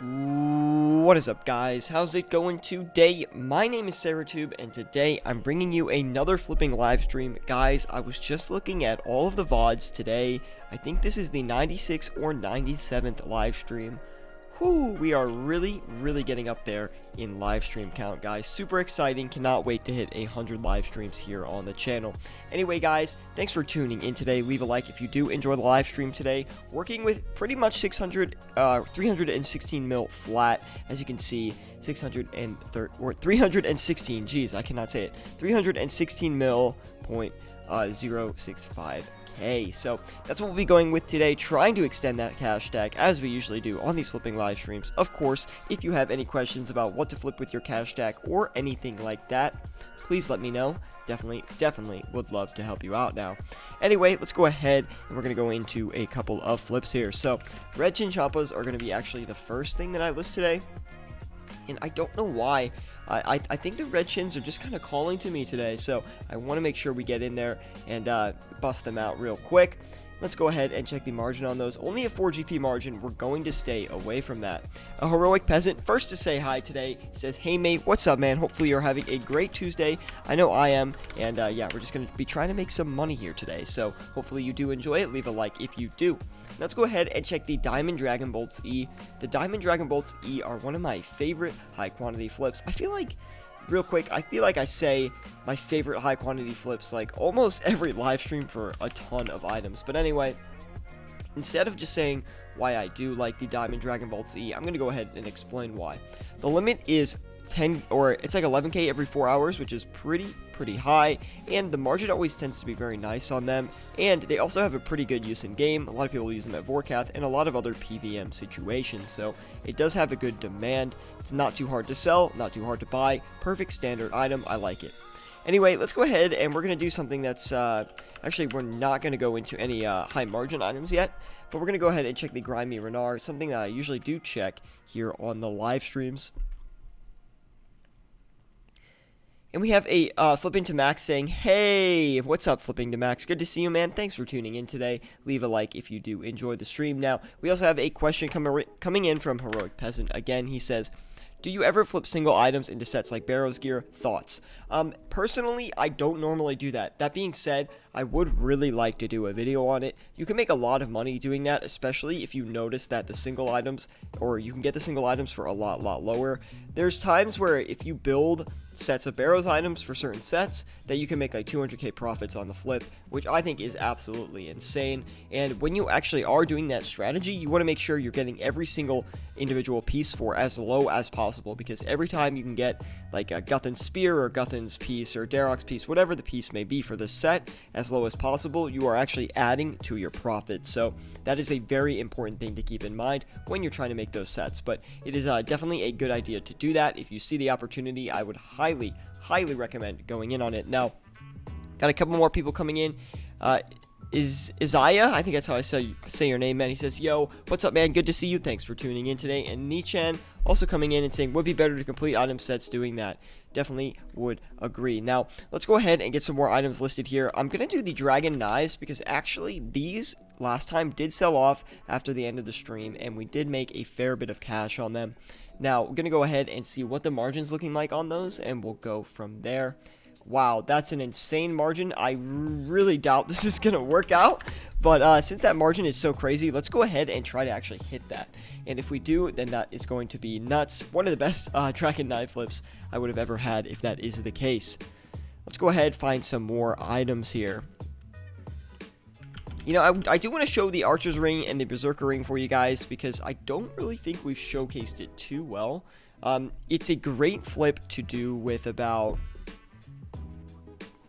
What is up, guys? How's it going today? My name is Syratube, and today I'm bringing you another flipping live stream. Guys, I was just looking at all of the VODs today. I think this is the 96th or 97th live stream. Whew, we are really getting up there in live stream count, guys. Super exciting. Cannot wait to hit 100 live streams here on the channel. Anyway, guys, thanks for tuning in today. Leave a like if you do enjoy the live stream today. Working with pretty much 316 mil flat, as you can see. 316, geez, I cannot say it. 316 mil point 065. So that's what we'll be going with today, trying to extend that cash stack as we usually do on these flipping live streams. Of course, if you have any questions about what to flip with your cash stack or anything like that, please let me know. Definitely would love to help you out now. Anyway, let's go ahead and we're going to go into a couple of flips here. So red chinchompas are going to be actually the first thing that I list today, and I don't know why. I think the red chins are just kind of calling to me today, so I want to make sure we get in there and bust them out real quick. Let's go ahead and check the margin on those. Only a 4 GP margin. We're going to stay away from that. A heroic peasant, first to say hi today, says, "Hey mate, what's up, man? Hopefully you're having a great Tuesday. I know I am, and yeah, we're just going to be trying to make some money here today, so hopefully you do enjoy it. Leave a like if you do." Let's go ahead and check the Diamond Dragon Bolts E. The Diamond Dragon Bolts E are one of my favorite high quantity flips. I feel like, real quick, I say my favorite high quantity flips like almost every live stream for a ton of items. But anyway, instead of just saying why I do like the Diamond Dragon Bolts E, I'm going to go ahead and explain why. The limit is 10, or it's like 11k every 4 hours, which is pretty high, and the margin always tends to be very nice on them, and they also have a pretty good use in game. A lot of people use them at Vorkath and a lot of other PVM situations, so it does have a good demand. It's not too hard to sell, not too hard to buy, perfect standard item. I like it. Anyway, let's go ahead and we're going to do something that's, actually we're not going to go into any high margin items yet, but we're going to go ahead and check the Grimy Renard, something that I usually do check here on the live streams. And we have a Flipping to Max saying, "Hey, what's up, Flipping to Max? Good to see you, man. Thanks for tuning in today. Leave a like if you do enjoy the stream." Now, we also have a question coming in from Heroic Peasant. Again, he says, "Do you ever flip single items into sets like Barrow's Gear? Thoughts?" Personally, I don't normally do that. That being said, I would really like to do a video on it. You can make a lot of money doing that, especially if you notice that the single items, or you can get the single items for a lot lower. There's times where if you build sets of Barrows items for certain sets, that you can make like 200k profits on the flip, which I think is absolutely insane. And when you actually are doing that strategy, you want to make sure you're getting every single individual piece for as low as possible, because every time you can get like a Guthan's Spear or Guthan's piece or Darok's piece, whatever the piece may be for the set, as low as possible, you are actually adding to your profit. So that is a very important thing to keep in mind when you're trying to make those sets. But it is definitely a good idea to do that. If you see the opportunity, I would highly recommend going in on it. Now, got a couple more people coming in. Is Isaiah, I think that's how I say your name, man. He says, "Yo, what's up, man? Good to see you. Thanks for tuning in today." And Nichan also coming in and saying, "Would be better to complete item sets doing that." Definitely would agree. Now, let's go ahead and get some more items listed here. I'm going to do the Dragon Knives, because actually these last time did sell off after the end of the stream, and we did make a fair bit of cash on them. Now, we're going to go ahead and see what the margin's looking like on those, and we'll go from there. Wow, that's an insane margin. I really doubt this is going to work out, but since that margin is so crazy, let's go ahead and try to actually hit that. And if we do, then that is going to be nuts. One of the best Dragon Knife flips I would have ever had if that is the case. Let's go ahead and find some more items here. You know, I do want to show the Archer's Ring and the Berserker Ring for you guys, because I don't really think we've showcased it too well. It's a great flip to do with about,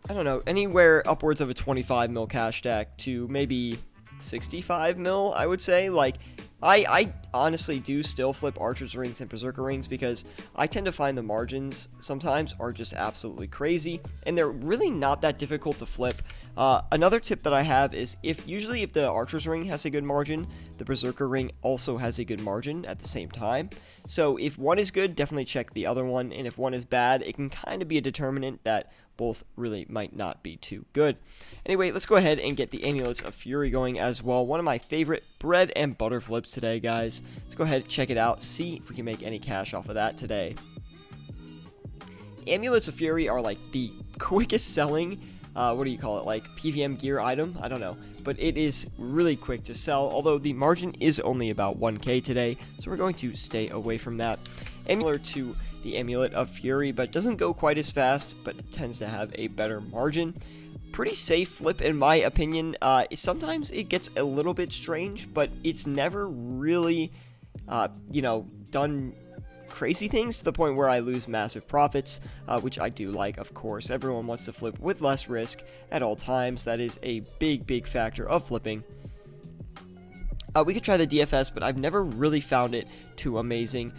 I don't know, anywhere upwards of a 25 mil cash stack to maybe 65 mil, I would say. Like, I honestly do still flip Archer's Rings and Berserker Rings, because I tend to find the margins sometimes are just absolutely crazy, and they're really not that difficult to flip. Another tip that I have is usually if the Archer's Ring has a good margin, the Berserker Ring also has a good margin at the same time. So if one is good, definitely check the other one, and if one is bad, it can kind of be a determinant that both really might not be too good. Anyway, let's go ahead and get the Amulets of Fury going as well. One of my favorite bread and butter flips today, guys. Let's go ahead and check it out, see if we can make any cash off of that today. Amulets of Fury are like the quickest selling, what do you call it, like PVM gear item? I don't know. But it is really quick to sell, although the margin is only about 1k today, so we're going to stay away from that. Similar to the Amulet of Fury, but doesn't go quite as fast, but tends to have a better margin. Pretty safe flip in my opinion. Sometimes it gets a little bit strange, but it's never really, done crazy things to the point where I lose massive profits, which I do like, of course. Everyone wants to flip with less risk at all times. That is a big factor of flipping. We could try the DFS, but I've never really found it too amazing.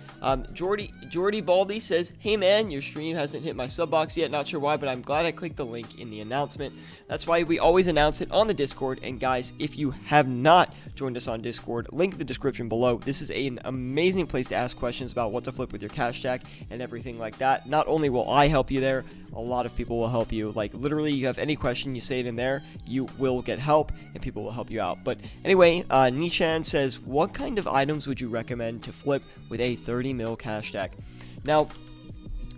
Jordy Baldy says, "Hey man, your stream hasn't hit my sub box yet. Not sure why, but I'm glad I clicked the link in the announcement." That's why we always announce it on the Discord. And guys, if you have not joined us on Discord, link in the description below. This is an amazing place to ask questions about what to flip with your cash stack and everything like that. Not only will I help you there, a lot of people will help you. Like literally, you have any question, you say it in there, you will get help and people will help you out. But anyway, Nishan says, "What kind of items would you recommend to flip with a 30 mil cash stack?" Now,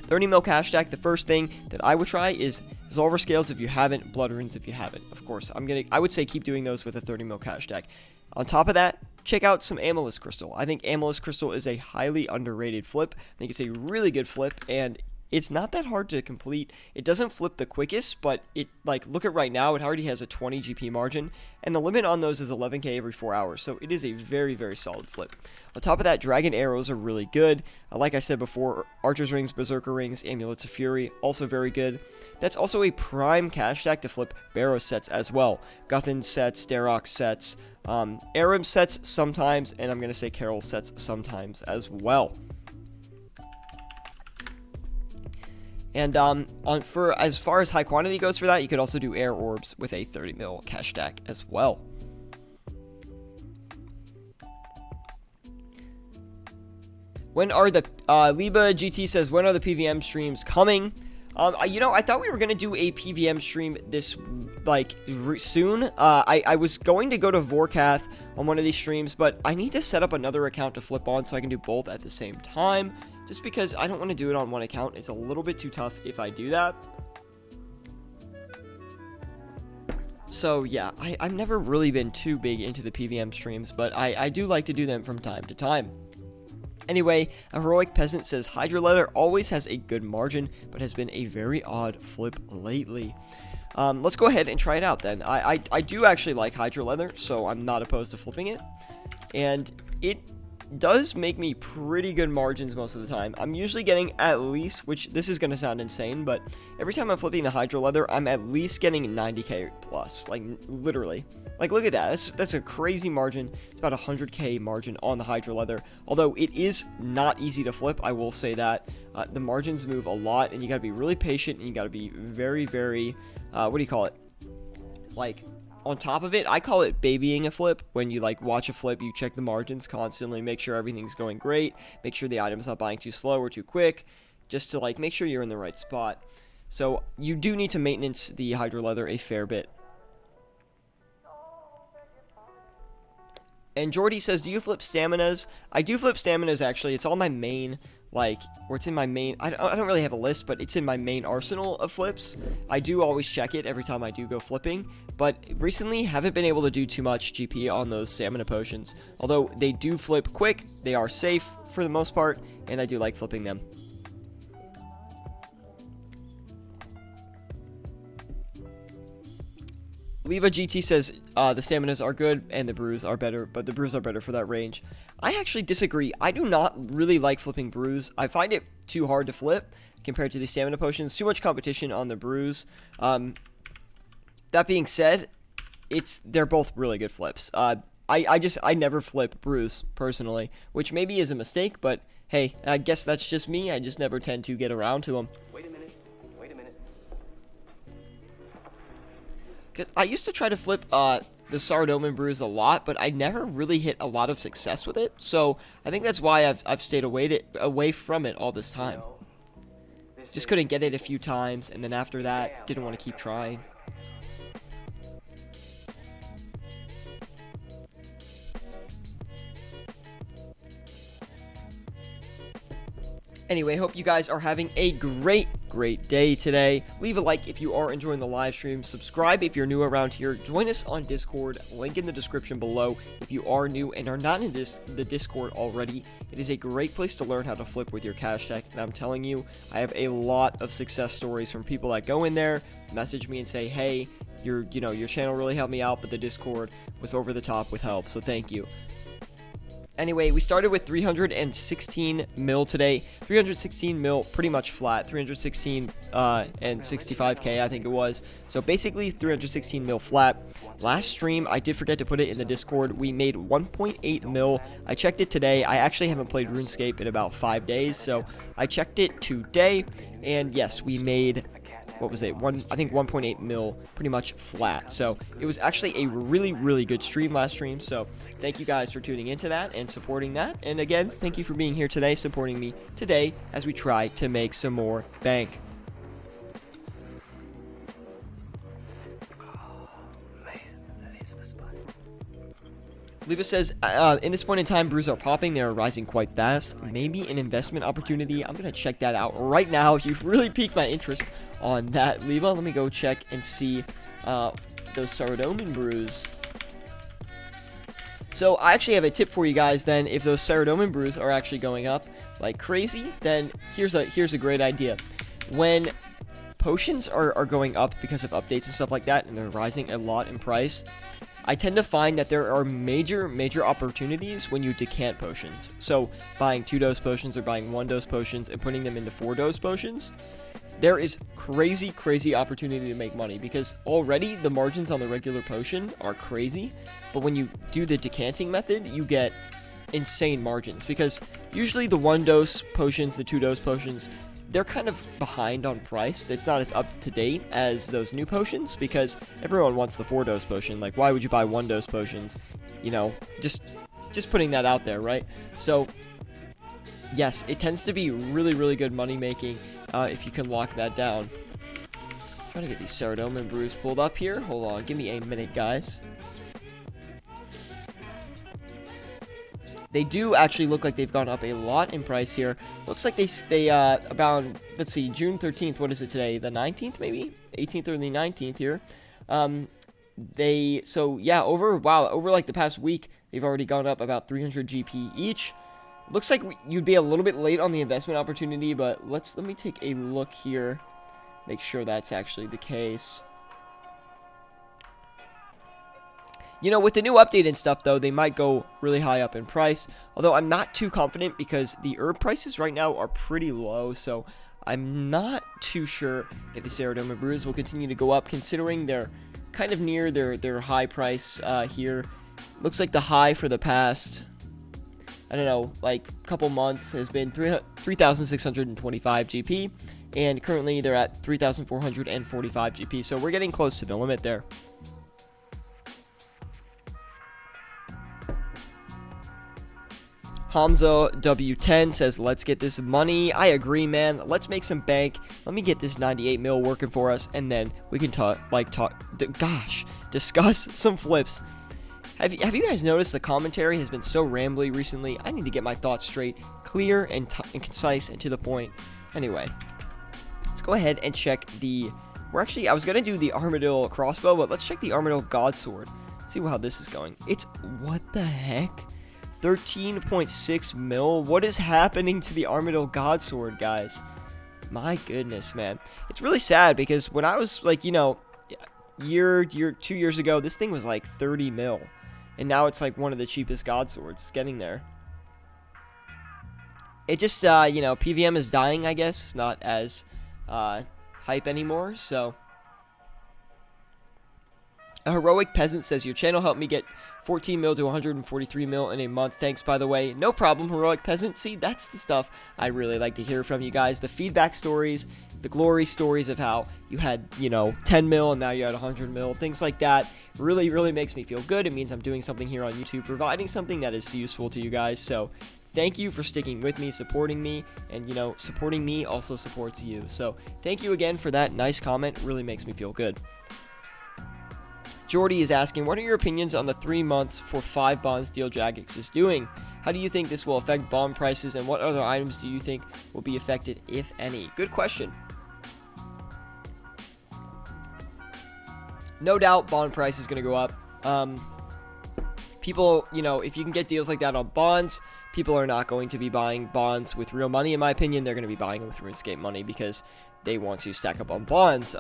30 mil cash stack, the first thing that I would try is Zolver Scales if you haven't, Blood Runes if you haven't. Of course, I would say keep doing those with a 30 mil cash stack. On top of that, check out some Amethyst Crystal. I think Amethyst Crystal is a highly underrated flip. I think it's a really good flip, and it's not that hard to complete. It doesn't flip the quickest, but look at right now, it already has a 20 GP margin, and the limit on those is 11k every 4 hours, so it is a very solid flip. On top of that, Dragon Arrows are really good. Like I said before, Archer's Rings, Berserker Rings, Amulets of Fury, also very good. That's also a prime cash stack to flip Barrow sets as well. Guthin sets, Darok sets, Aram sets sometimes, and I'm going to say Carol sets sometimes as well. And for as far as high quantity goes for that, you could also do Air Orbs with a 30 mil cash stack as well. When are the Liba GT says, when are the PVM streams coming? I thought we were gonna do a PVM stream this soon. I was going to go to Vorkath on one of these streams, but I need to set up another account to flip on so I can do both at the same time. Just because I don't want to do it on one account. It's a little bit too tough if I do that. So yeah, I've never really been too big into the PVM streams, but I do like to do them from time to time. Anyway, a Heroic Peasant says, Hydra Leather always has a good margin, but has been a very odd flip lately. Let's go ahead and try it out then. I do actually like Hydra Leather, so I'm not opposed to flipping it. And it does make me pretty good margins most of the time. I'm usually getting at least, which this is going to sound insane, but every time I'm flipping the Hydra Leather, I'm at least getting 90k plus, like literally. Like look at that, that's a crazy margin. It's about 100k margin on the Hydra Leather, although it is not easy to flip, I will say that. The margins move a lot, and you got to be really patient, and you got to be very, what do you call it? Like, on top of it, I call it babying a flip. When you watch a flip, you check the margins constantly, make sure everything's going great, make sure the item's not buying too slow or too quick, just to make sure you're in the right spot. So you do need to maintenance the Hydra Leather a fair bit. And Jordy says, do you flip staminas? I do flip staminas actually. It's on my main, or it's in my main, I don't really have a list, but it's in my main arsenal of flips. I do always check it every time I do go flipping, but recently haven't been able to do too much GP on those stamina potions. Although they do flip quick, they are safe for the most part, and I do like flipping them. Leva GT says the staminas are good and the brews are better, but the brews are better for that range. I actually disagree. I do not really like flipping brews. I find it too hard to flip compared to the stamina potions. Too much competition on the brews. That being said, they're both really good flips. I never flip brews personally, which maybe is a mistake, but hey, I guess that's just me. I just never tend to get around to them. Wait a minute. Because I used to try to flip the Saradomin brews a lot, but I never really hit a lot of success with it. So I think that's why I've stayed away from it all this time. No, just couldn't get it a few times, and then after that, didn't want to keep trying. Anyway, hope you guys are having a great day today. Leave a like if you are enjoying the live stream. Subscribe if you're new around here. Join us on Discord. Link in the description below if you are new and are not in the Discord already. It is a great place to learn how to flip with your cash tech, and I'm telling you, I have a lot of success stories from people that go in there, message me and say, hey, your channel really helped me out, but the Discord was over the top with help, so thank you. Anyway, we started with 316 mil today. 316 mil, pretty much flat. 316 and 65k, I think it was. So basically 316 mil flat. Last stream, I did forget to put it in the Discord. We made 1.8 mil. I checked it today. I actually haven't played RuneScape in about 5 days, so I checked it today. And yes, we made, what was it? I think 1.8 mil, pretty much flat. So it was actually a really good stream last stream. So thank you guys for tuning into that and supporting that. And again, thank you for being here today, supporting me today as we try to make some more bank. Leba says, in this point in time, brews are popping. They are rising quite fast. Maybe an investment opportunity. I'm going to check that out right now. You've really piqued my interest on that, Leba. Let me go check and see those Syratube brews. So I actually have a tip for you guys then. If those Syratube brews are actually going up like crazy, then here's a great idea. When potions are going up because of updates and stuff like that, and they're rising a lot in price, I tend to find that there are major opportunities when you decant potions. So buying 2-dose potions or buying 1-dose potions and putting them into 4-dose potions, there is crazy opportunity to make money, because already the margins on the regular potion are crazy, but when you do the decanting method, you get insane margins, because usually the 1-dose potions, the 2-dose potions, they're kind of behind on price. It's not as up to date as those new potions, because everyone wants the 4-dose potion. Like, why would you buy 1-dose potions? You know, just putting that out there, right? So yes, it tends to be really good money making if you can lock that down. Trying to get these Syratube brews pulled up here. Hold on, give me a minute, guys. They do actually look like they've gone up a lot in price here. Looks like they about, let's see, June 13th, what is it today? The 19th maybe? 18th or the 19th here. So yeah, over like the past week, they've already gone up about 300 GP each. Looks like you'd be a little bit late on the investment opportunity, but let me take a look here. Make sure that's actually the case. You know, with the new update and stuff, though, they might go really high up in price. Although I'm not too confident, because the herb prices right now are pretty low. So I'm not too sure if the Syratube brews will continue to go up, considering they're kind of near their high price here. Looks like the high for the past, I don't know, like couple months has been 3,625 GP. And currently they're at 3,445 GP. So we're getting close to the limit there. Hamza W10 says, let's get this money. I agree, man. Let's make some bank. Let me get this 98 mil working for us, and then we can discuss some flips. Have you guys noticed the commentary has been so rambly recently? I need to get my thoughts straight, clear and concise and to the point. Anyway, let's go ahead and check the... I was going to do the Armadillo crossbow, but let's check the Armadillo Godsword. See how this is going. It's... what the heck? 13.6 mil? What is happening to the Armadillo Godsword, guys? My goodness, man. It's really sad, because when I was, like, you know, 2 years ago, this thing was like 30 mil. And now it's like one of the cheapest Godswords. It's getting there. It just, you know, PVM is dying, I guess. It's not as hype anymore, so... A Heroic Peasant says, your channel helped me get 14 mil to 143 mil in a month. Thanks, by the way. No problem, Heroic Peasant. See, that's the stuff I really like to hear from you guys. The feedback stories, the glory stories of how you had, 10 mil and now you had 100 mil. Things like that really, really makes me feel good. It means I'm doing something here on YouTube, providing something that is useful to you guys. So thank you for sticking with me, supporting me, and, supporting me also supports you. So thank you again for that nice comment. It really makes me feel good. Jordy is asking, what are your opinions on the 3 months for 5 bonds deal Jagex is doing? How do you think this will affect bond prices, and what other items do you think will be affected, if any? Good question. No doubt bond price is going to go up. People, if you can get deals like that on bonds, people are not going to be buying bonds with real money, in my opinion. They're going to be buying them with RuneScape money because they want to stack up on bonds.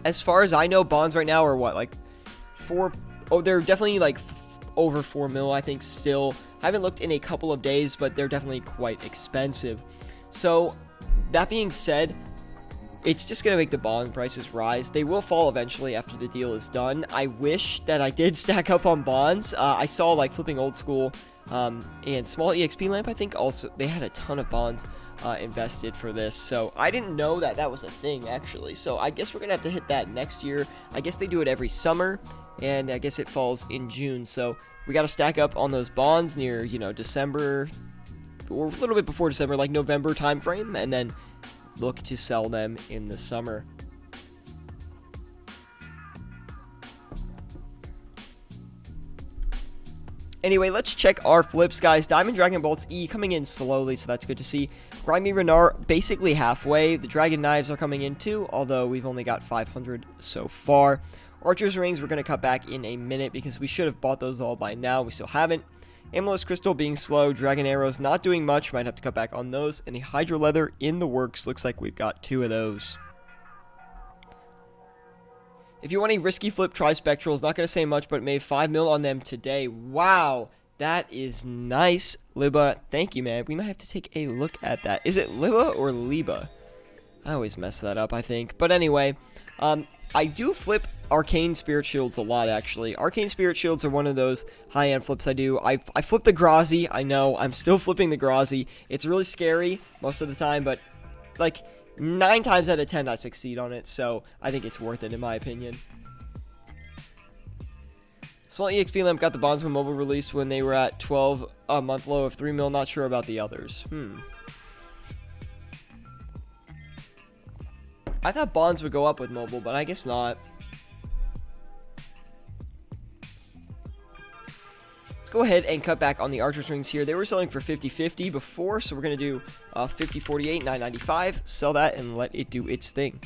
As far as I know, bonds right now are what, like they're definitely like over 4 mil, I think, still. I haven't looked in a couple of days, but they're definitely quite expensive. So that being said, it's just going to make the bond prices rise. They will fall eventually after the deal is done. I wish that I did stack up on bonds. I saw like Flipping Old School and Small EXP Lamp, I think also, they had a ton of bonds invested for this. So I didn't know that that was a thing, actually. So I guess we're going to have to hit that next year. I guess they do it every summer, and I guess it falls in June. So we got to stack up on those bonds near, December, or a little bit before December, like November time frame, and then look to sell them in the summer. Anyway, let's check our flips, guys. Diamond Dragon Bolts E coming in slowly, so that's good to see. Grimy Renard basically halfway. The Dragon Knives are coming in too, although we've only got 500 so far. Archer's Rings we're going to cut back in a minute because we should have bought those all by now. We still haven't. Amethyst Crystal being slow. Dragon Arrows not doing much. Might have to cut back on those. And the Hydra Leather in the works. Looks like we've got 2 of those. If you want a risky flip, try Spectrals. Not going to say much, but made 5 mil on them today. Wow, that is nice. Liba, thank you, man. We might have to take a look at that. Is it Liba or Liba? I always mess that up, I think. But anyway, I do flip Arcane Spirit Shields a lot, actually. Arcane Spirit Shields are one of those high-end flips I do. I flip the Grazi. I know, I'm still flipping the Grazi. It's really scary most of the time, but, like, 9 times out of 10 I succeed on it, so I think it's worth it in my opinion. Small EXP Lamp got the Bondsman mobile released when they were at 12, a month low of 3 mil. Not sure about the others. I thought bonds would go up with mobile, but I guess not. Let's go ahead and cut back on the Archer's Rings here. They were selling for 50-50 before, so we're going to do 50-48, 995. Sell that and let it do its thing.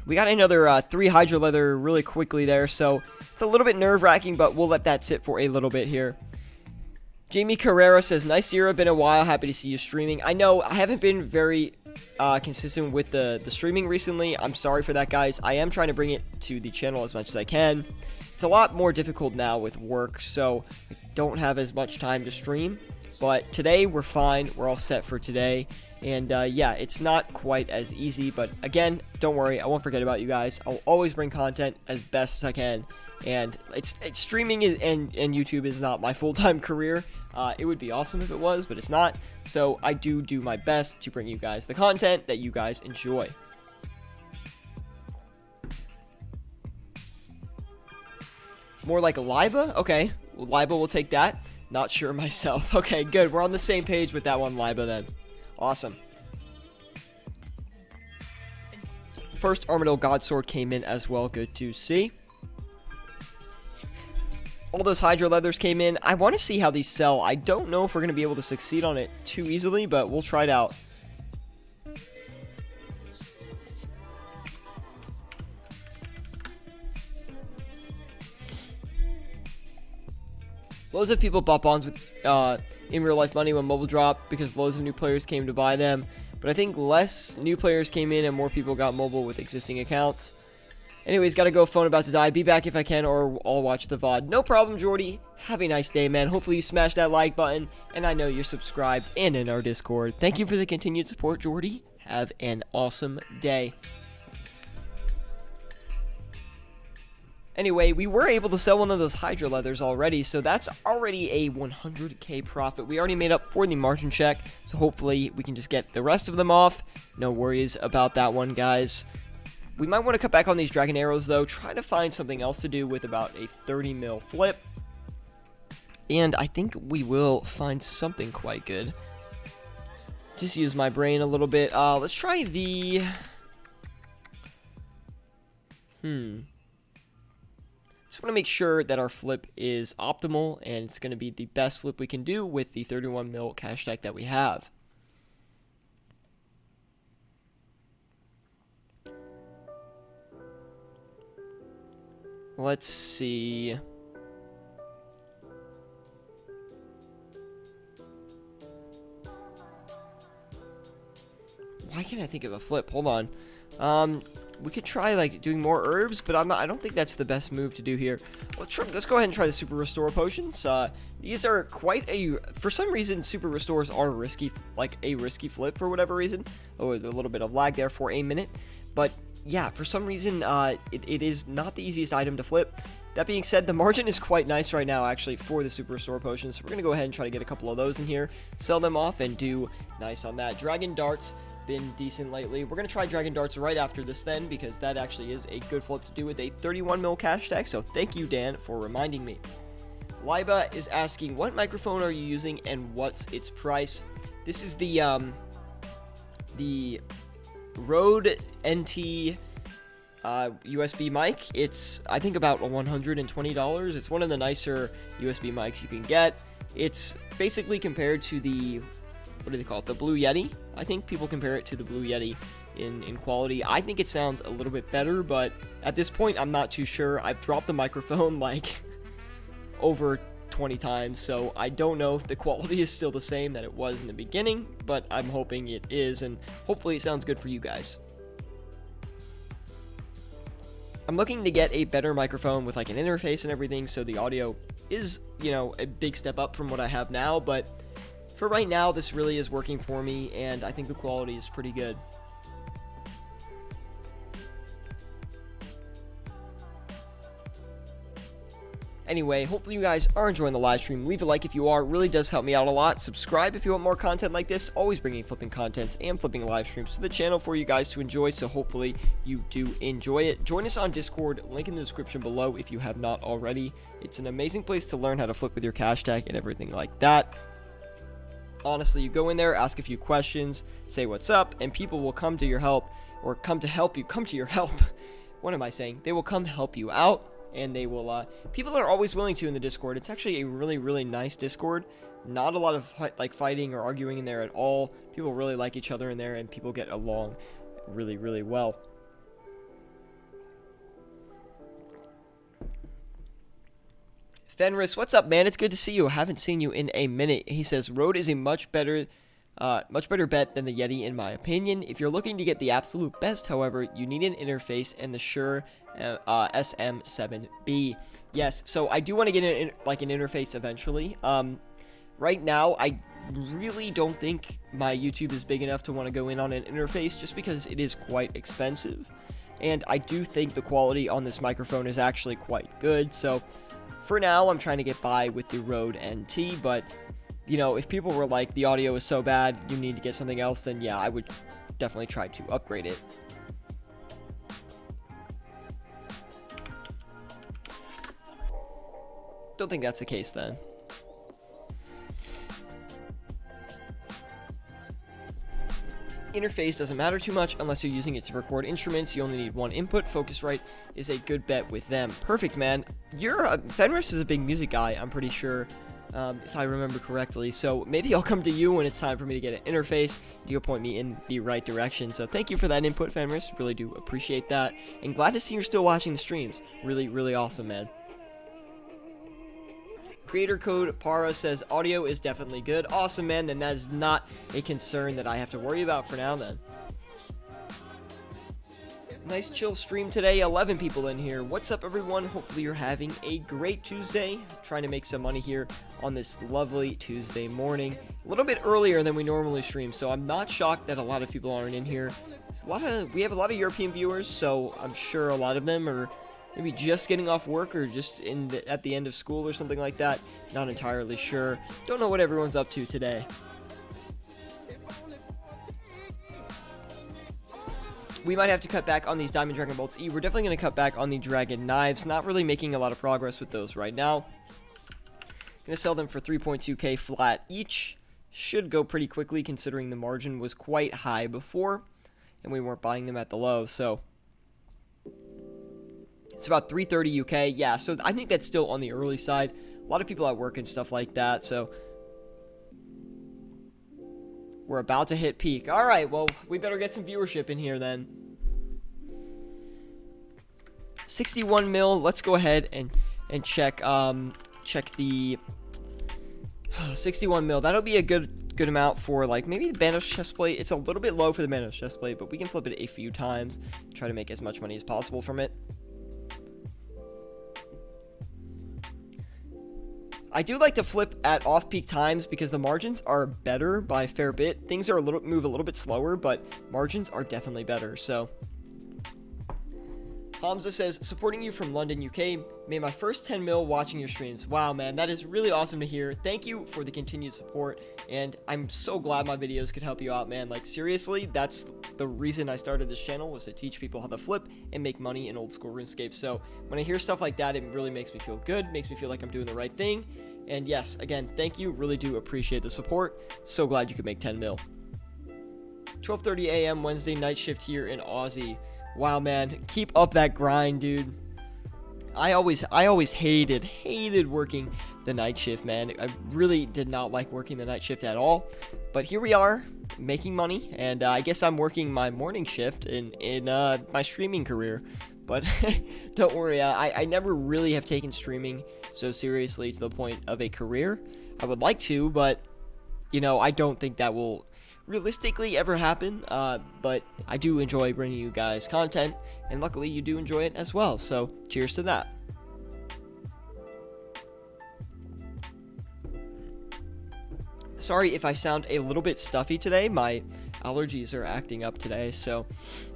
We got another 3 Hydra Leather really quickly there, so it's a little bit nerve-wracking, but we'll let that sit for a little bit here. Jamie Carrera says, nice Sierra, been a while, happy to see you streaming. I know, I haven't been very consistent with the streaming recently. I'm sorry for that, guys. I am trying to bring it to the channel as much as I can. It's a lot more difficult now with work, so I don't have as much time to stream. But today, we're fine. We're all set for today. And yeah, it's not quite as easy, but again, don't worry. I won't forget about you guys. I'll always bring content as best as I can. And it's streaming and YouTube is not my full-time career. It would be awesome if it was, but it's not. So I do my best to bring you guys the content that you guys enjoy. More like a Liba? Okay, well, Liba will take that. Not sure myself. Okay, good. We're on the same page with that one, Liba, then. Awesome. First Armadyl Godsword came in as well. Good to see. All those Hydra Leathers came in. I want to see how these sell. I don't know if we're going to be able to succeed on it too easily, but we'll try it out. Loads of people bought bonds with in real life money when mobile dropped because loads of new players came to buy them. But I think less new players came in and more people got mobile with existing accounts. Anyways, gotta go, phone about to die. Be back if I can, or I'll watch the VOD. No problem, Jordy. Have a nice day, man. Hopefully you smash that like button, and I know you're subscribed and in our Discord. Thank you for the continued support, Jordy. Have an awesome day. Anyway, we were able to sell one of those Hydra leathers already, so that's already a 100k profit. We already made up for the margin check, so hopefully we can just get the rest of them off. No worries about that one, guys. We might want to cut back on these dragon arrows, though. Try to find something else to do with about a 30 mil flip. And I think we will find something quite good. Just use my brain a little bit. Let's try the... Just want to make sure that our flip is optimal, and it's going to be the best flip we can do with the 31 mil cash stack that we have. Let's see. Why can't I think of a flip? Hold on. We could try like doing more herbs, but I don't think that's the best move to do here. Let's go ahead and try the super restore potions. These are for some reason super restores are risky, like a risky flip for whatever reason. Oh, a little bit of lag there for a minute, but yeah, for some reason it is not the easiest item to flip. That being said, the margin is quite nice right now actually for the super restore potions, so we're gonna go ahead and try to get a couple of those in here, sell them off, and do nice on that. Dragon darts been decent lately. We're gonna try dragon darts right after this then, because that actually is a good flip to do with a 31 mil cash stack, so thank you, Dan, for reminding me. Liba is asking, what microphone are you using and what's its price? This is the Rode NT USB mic. It's I think about $120. It's one of the nicer USB mics you can get. It's basically compared to the, what do they call it, the Blue Yeti. I think people compare it to the Blue Yeti in quality. I think it sounds a little bit better, but at this point I'm not too sure. I've dropped the microphone like over 20 times, so I don't know if the quality is still the same that it was in the beginning, but I'm hoping it is, and hopefully it sounds good for you guys. I'm looking to get a better microphone with like an interface and everything, so the audio is, you know, a big step up from what I have now, but for right now, this really is working for me, and I think the quality is pretty good. Anyway, hopefully you guys are enjoying the live stream. Leave a like if you are. It really does help me out a lot. Subscribe if you want more content like this. Always bringing flipping contents and flipping live streams to the channel for you guys to enjoy, so hopefully you do enjoy it. Join us on Discord. Link in the description below if you have not already. It's an amazing place to learn how to flip with your cash tag and everything like that. Honestly, you go in there, ask a few questions, say what's up, and people will come to your help, or come to your help. What am I saying? They will come help you out, and they will, people are always willing to in the Discord. It's actually a really, really nice Discord. Not a lot of, like, fighting or arguing in there at all. People really like each other in there, and people get along really, really well. Fenris, what's up, man? It's good to see you. I haven't seen you in a minute. He says, Rode is a much better bet than the Yeti, in my opinion. If you're looking to get the absolute best, however, you need an interface and the Shure SM7B. Yes, so I do want to get an interface eventually. Right now, I really don't think my YouTube is big enough to want to go in on an interface, just because it is quite expensive. And I do think the quality on this microphone is actually quite good, so for now, I'm trying to get by with the Rode NT, but, you know, if people were like, the audio is so bad, you need to get something else, then yeah, I would definitely try to upgrade it. Don't think that's the case then. Interface doesn't matter too much unless you're using it to record instruments. You only need one input. Focusrite is a good bet with them. Perfect, man. Fenris is a big music guy, I'm pretty sure, if I remember correctly. So maybe I'll come to you when it's time for me to get an interface. You'll point me in the right direction. So thank you for that input, Fenris. Really do appreciate that. And glad to see you're still watching the streams. Really, really awesome, man. Creator code Para says audio is definitely good. Awesome, man. Then that is not a concern that I have to worry about for now then. Nice chill stream today. 11 people in here. What's up, everyone? Hopefully you're having a great Tuesday. Trying to make some money here on this lovely Tuesday morning. A little bit earlier than we normally stream, so I'm not shocked that a lot of people aren't in here. We have a lot of European viewers, so I'm sure a lot of them are maybe just getting off work or just at the end of school or something like that. Not entirely sure. Don't know what everyone's up to today. We might have to cut back on these Diamond Dragon Bolts E. We're definitely going to cut back on the Dragon Knives. Not really making a lot of progress with those right now. Going to sell them for 3.2k flat each. Should go pretty quickly considering the margin was quite high before. And we weren't buying them at the low. So it's about 330 UK. Yeah, so I think that's still on the early side. A lot of people at work and stuff like that. So we're about to hit peak. All right, well, we better get some viewership in here then. 61 mil. Let's go ahead and check check the 61 mil. That'll be a good amount for like maybe the Bandos chestplate. It's a little bit low for the Bandos chestplate, but we can flip it a few times. Try to make as much money as possible from it. I do like to flip at off-peak times because the margins are better by a fair bit. Things are move a little bit slower, but margins are definitely better. So Hamza says, supporting you from London, UK. Made my first 10 mil watching your streams. Wow, man, that is really awesome to hear. Thank you for the continued support, and I'm so glad my videos could help you out, man. Like, seriously, that's the reason I started this channel, was to teach people how to flip and make money in old school RuneScape. So when I hear stuff like that, it really makes me feel good, makes me feel like I'm doing the right thing. And yes, again, thank you. Really do appreciate the support. So glad you could make 10 mil. 12:30 a.m. Wednesday night shift here in Aussie. Wow, man, keep up that grind, dude. I always hated working the night shift, man. I really did not like working the night shift at all. But here we are, making money, and I guess I'm working my morning shift in my streaming career. But don't worry, I never really have taken streaming so seriously to the point of a career. I would like to, but you know, I don't think that will realistically ever happen, but I do enjoy bringing you guys content, and luckily you do enjoy it as well, so cheers to that. Sorry if I sound a little bit stuffy today. My allergies are acting up today, so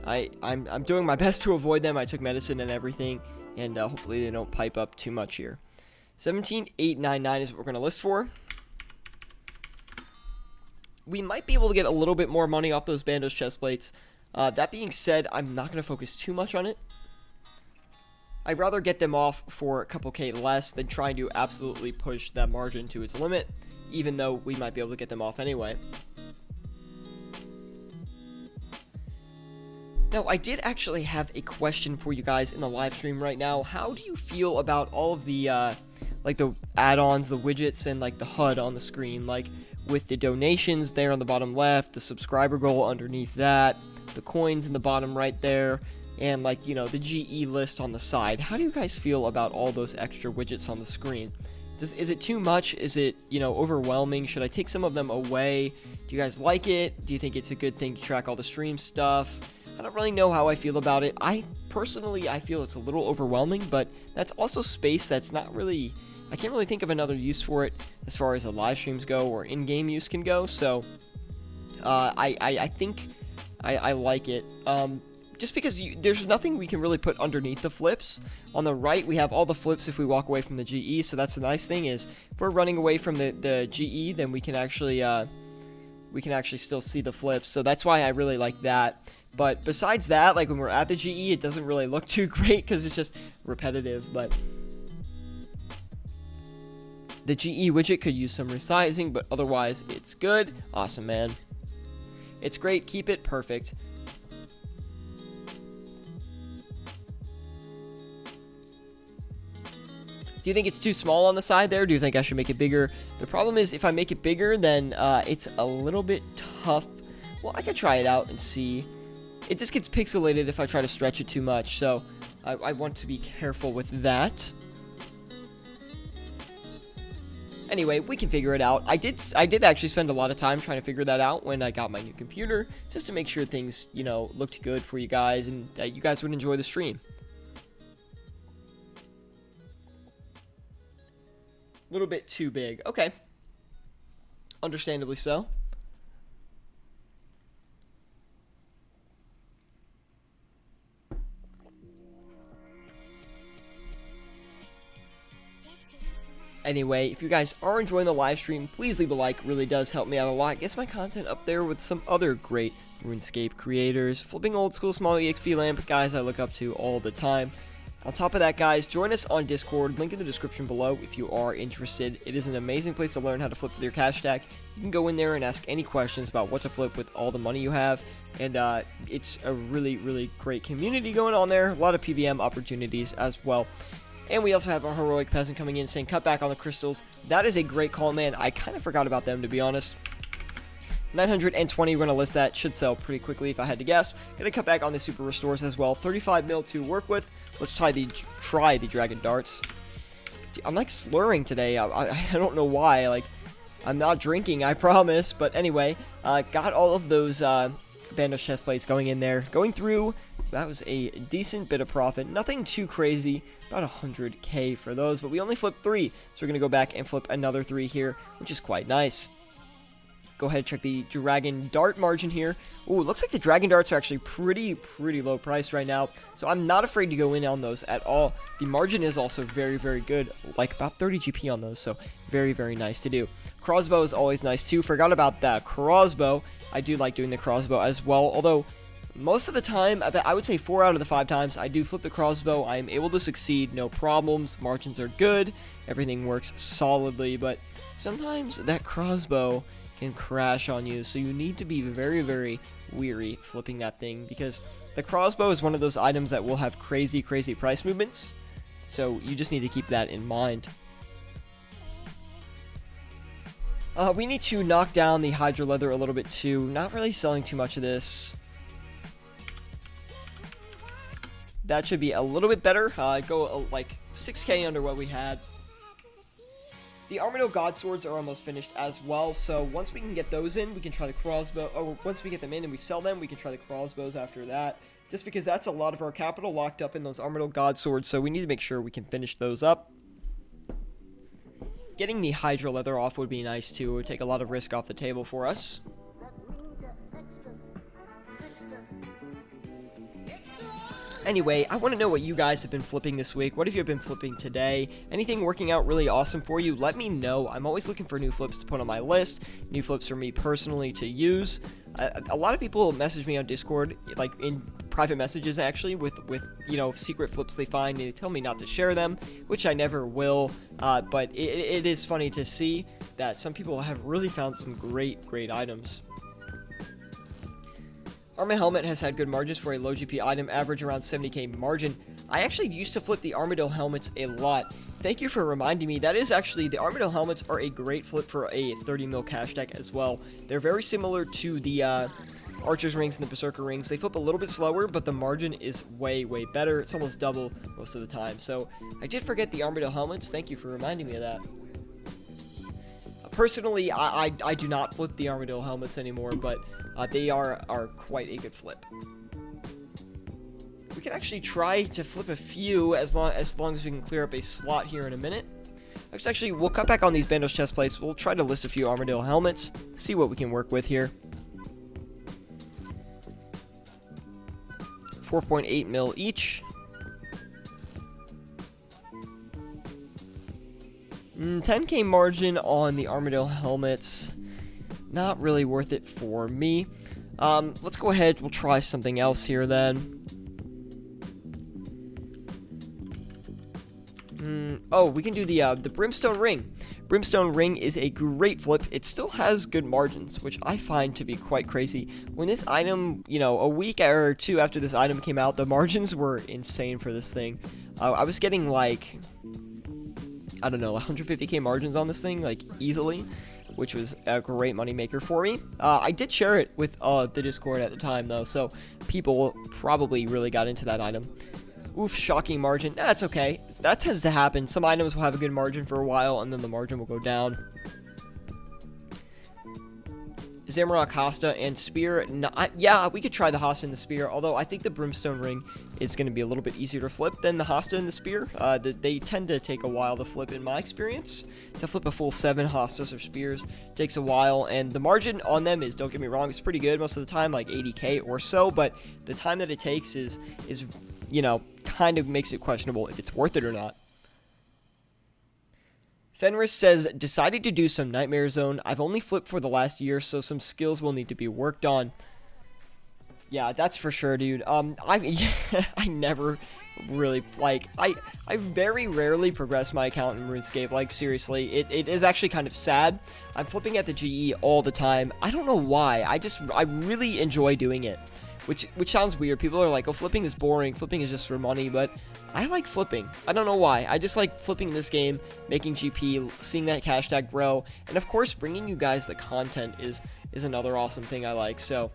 I'm doing my best to avoid them. I took medicine and everything, and hopefully they don't pipe up too much here. 17,899 is what we're going to list for. We might be able to get a little bit more money off those Bandos chest plates. That being said, I'm not going to focus too much on it. I'd rather get them off for a couple K less than trying to absolutely push that margin to its limit, even though we might be able to get them off anyway. Now, I did actually have a question for you guys in the live stream right now. How do you feel about all of the, like the add-ons, the widgets, and like the HUD on the screen? Like, with the donations there on the bottom left, the subscriber goal underneath that, the coins in the bottom right there, and like, you know, the GE list on the side. How do you guys feel about all those extra widgets on the screen? Is it too much? Is it, you know, overwhelming? Should I take some of them away? Do you guys like it? Do you think it's a good thing to track all the stream stuff? I don't really know how I feel about it. I feel it's a little overwhelming, but that's also space that's not really, I can't really think of another use for it as far as the live streams go or in-game use can go. So I think I like it. Just because there's nothing we can really put underneath the flips. On the right, we have all the flips if we walk away from the GE. So that's the nice thing, is if we're running away from the GE, then we can actually still see the flips. So that's why I really like that. But besides that, like when we're at the GE, it doesn't really look too great because it's just repetitive. But the GE widget could use some resizing, but otherwise it's good. Awesome, man. It's great. Keep it perfect. Do you think it's too small on the side there? Do you think I should make it bigger? The problem is, if I make it bigger, then it's a little bit tough. Well, I could try it out and see. It just gets pixelated if I try to stretch it too much, so I want to be careful with that. Anyway, we can figure it out. I did actually spend a lot of time trying to figure that out when I got my new computer, just to make sure things, you know, looked good for you guys and that you guys would enjoy the stream. A little bit too big. Okay. Understandably so. Anyway, if you guys are enjoying the live stream, please leave a like. Really does help me out a lot. Gets my content up there with some other great RuneScape creators. Flipping old school small EXP lamp guys I look up to all the time. On top of that, guys, join us on Discord. Link in the description below if you are interested. It is an amazing place to learn how to flip with your cash stack. You can go in there and ask any questions about what to flip with all the money you have. And it's a really, really great community going on there. A lot of PVM opportunities as well. And we also have a heroic peasant coming in saying cut back on the crystals. That is a great call, man. I kind of forgot about them, to be honest. 920, we're going to list that. Should sell pretty quickly if I had to guess. Going to cut back on the super restores as well. 35 mil to work with. Let's try the dragon darts. I'm like slurring today. I don't know why. Like, I'm not drinking, I promise. But anyway, got all of those Bandos chest plates going in there. Going through, that was a decent bit of profit. Nothing too crazy. About 100k for those. But we only flipped 3. So we're going to go back and flip another 3 here, which is quite nice. Go ahead and check the dragon dart margin here. Ooh, looks like the dragon darts are actually pretty low price right now. So I'm not afraid to go in on those at all. The margin is also very good. Like about 30 GP on those. So very nice to do. Crossbow is always nice too. Forgot about that crossbow. I do like doing the crossbow as well. Although most of the time, I would say 4 out of the 5 times, I do flip the crossbow. I am able to succeed, no problems. Margins are good. Everything works solidly. But sometimes that crossbow can crash on you, so you need to be very weary flipping that thing, because the crossbow is one of those items that will have crazy price movements, so you just need to keep that in mind. We need to knock down the Hydra leather a little bit too. Not really selling too much of this. That should be a little bit better. Go like 6k under what we had. The Armadyl God Swords are almost finished as well, so once we can get those in, we can try the crossbow, or once we get them in and we sell them, we can try the crossbows after that, just because that's a lot of our capital locked up in those Armadyl God Swords, so we need to make sure we can finish those up. Getting the Hydra leather off would be nice too. It would take a lot of risk off the table for us. Anyway, I want to know what you guys have been flipping this week. What have you been flipping today? Anything working out really awesome for you? Let me know. I'm always looking for new flips to put on my list. New flips for me personally to use. A lot of people message me on Discord, like in private messages actually, with you know, secret flips they find, and they tell me not to share them, which I never will. But it is funny to see that some people have really found some great items. Armor Helmet has had good margins for a low GP item, average around 70k margin. I actually used to flip the Armadillo helmets a lot. Thank you for reminding me. That is actually, the Armadillo helmets are a great flip for a 30 mil cash deck as well. They're very similar to the Archer's rings and the Berserker rings. They flip a little bit slower, but the margin is way better. It's almost double most of the time. So I did forget the Armadillo helmets. Thank you for reminding me of that. Personally, I do not flip the Armadillo helmets anymore, but they are quite a good flip. We can actually try to flip a few as long as we can clear up a slot here in a minute. Actually, we'll cut back on these Bandos chest plates. We'll try to list a few Armadillo helmets, see what we can work with here. 4.8 mil each. 10k margin on the Armadillo helmets. Not really worth it for me. Let's go ahead. We'll try something else here then. Oh, we can do the Brimstone Ring. Brimstone Ring is a great flip. It still has good margins, which I find to be quite crazy. When this item, you know, a week or two after this item came out, the margins were insane for this thing. I was getting like, I don't know, 150k margins on this thing, like easily, which was a great money maker for me. I did share it with the Discord at the time though, so people probably really got into that item. Oof, shocking margin. That's okay. That tends to happen. Some items will have a good margin for a while, and then the margin will go down. Zamrock, Hosta, and Spear. Yeah, we could try the Hosta and the Spear, although I think the Brimstone Ring is going to be a little bit easier to flip than the Hosta and the Spear. They tend to take a while to flip in my experience. To flip a full 7 Hostas or Spears takes a while, and the margin on them is, don't get me wrong, it's pretty good most of the time, like 80k or so, but the time that it takes is you know, kind of makes it questionable if it's worth it or not. Fenris says, decided to do some Nightmare Zone. I've only flipped for the last year, so some skills will need to be worked on. Yeah, that's for sure, dude. I never really, like, I very rarely progress my account in RuneScape. Like, seriously, it is actually kind of sad. I'm flipping at the GE all the time. I don't know why. I really enjoy doing it, which sounds weird. People are like, oh, flipping is boring. Flipping is just for money, but I like flipping. I don't know why. I just like flipping this game, making GP, seeing that cash tag grow, and of course, bringing you guys the content is another awesome thing I like. So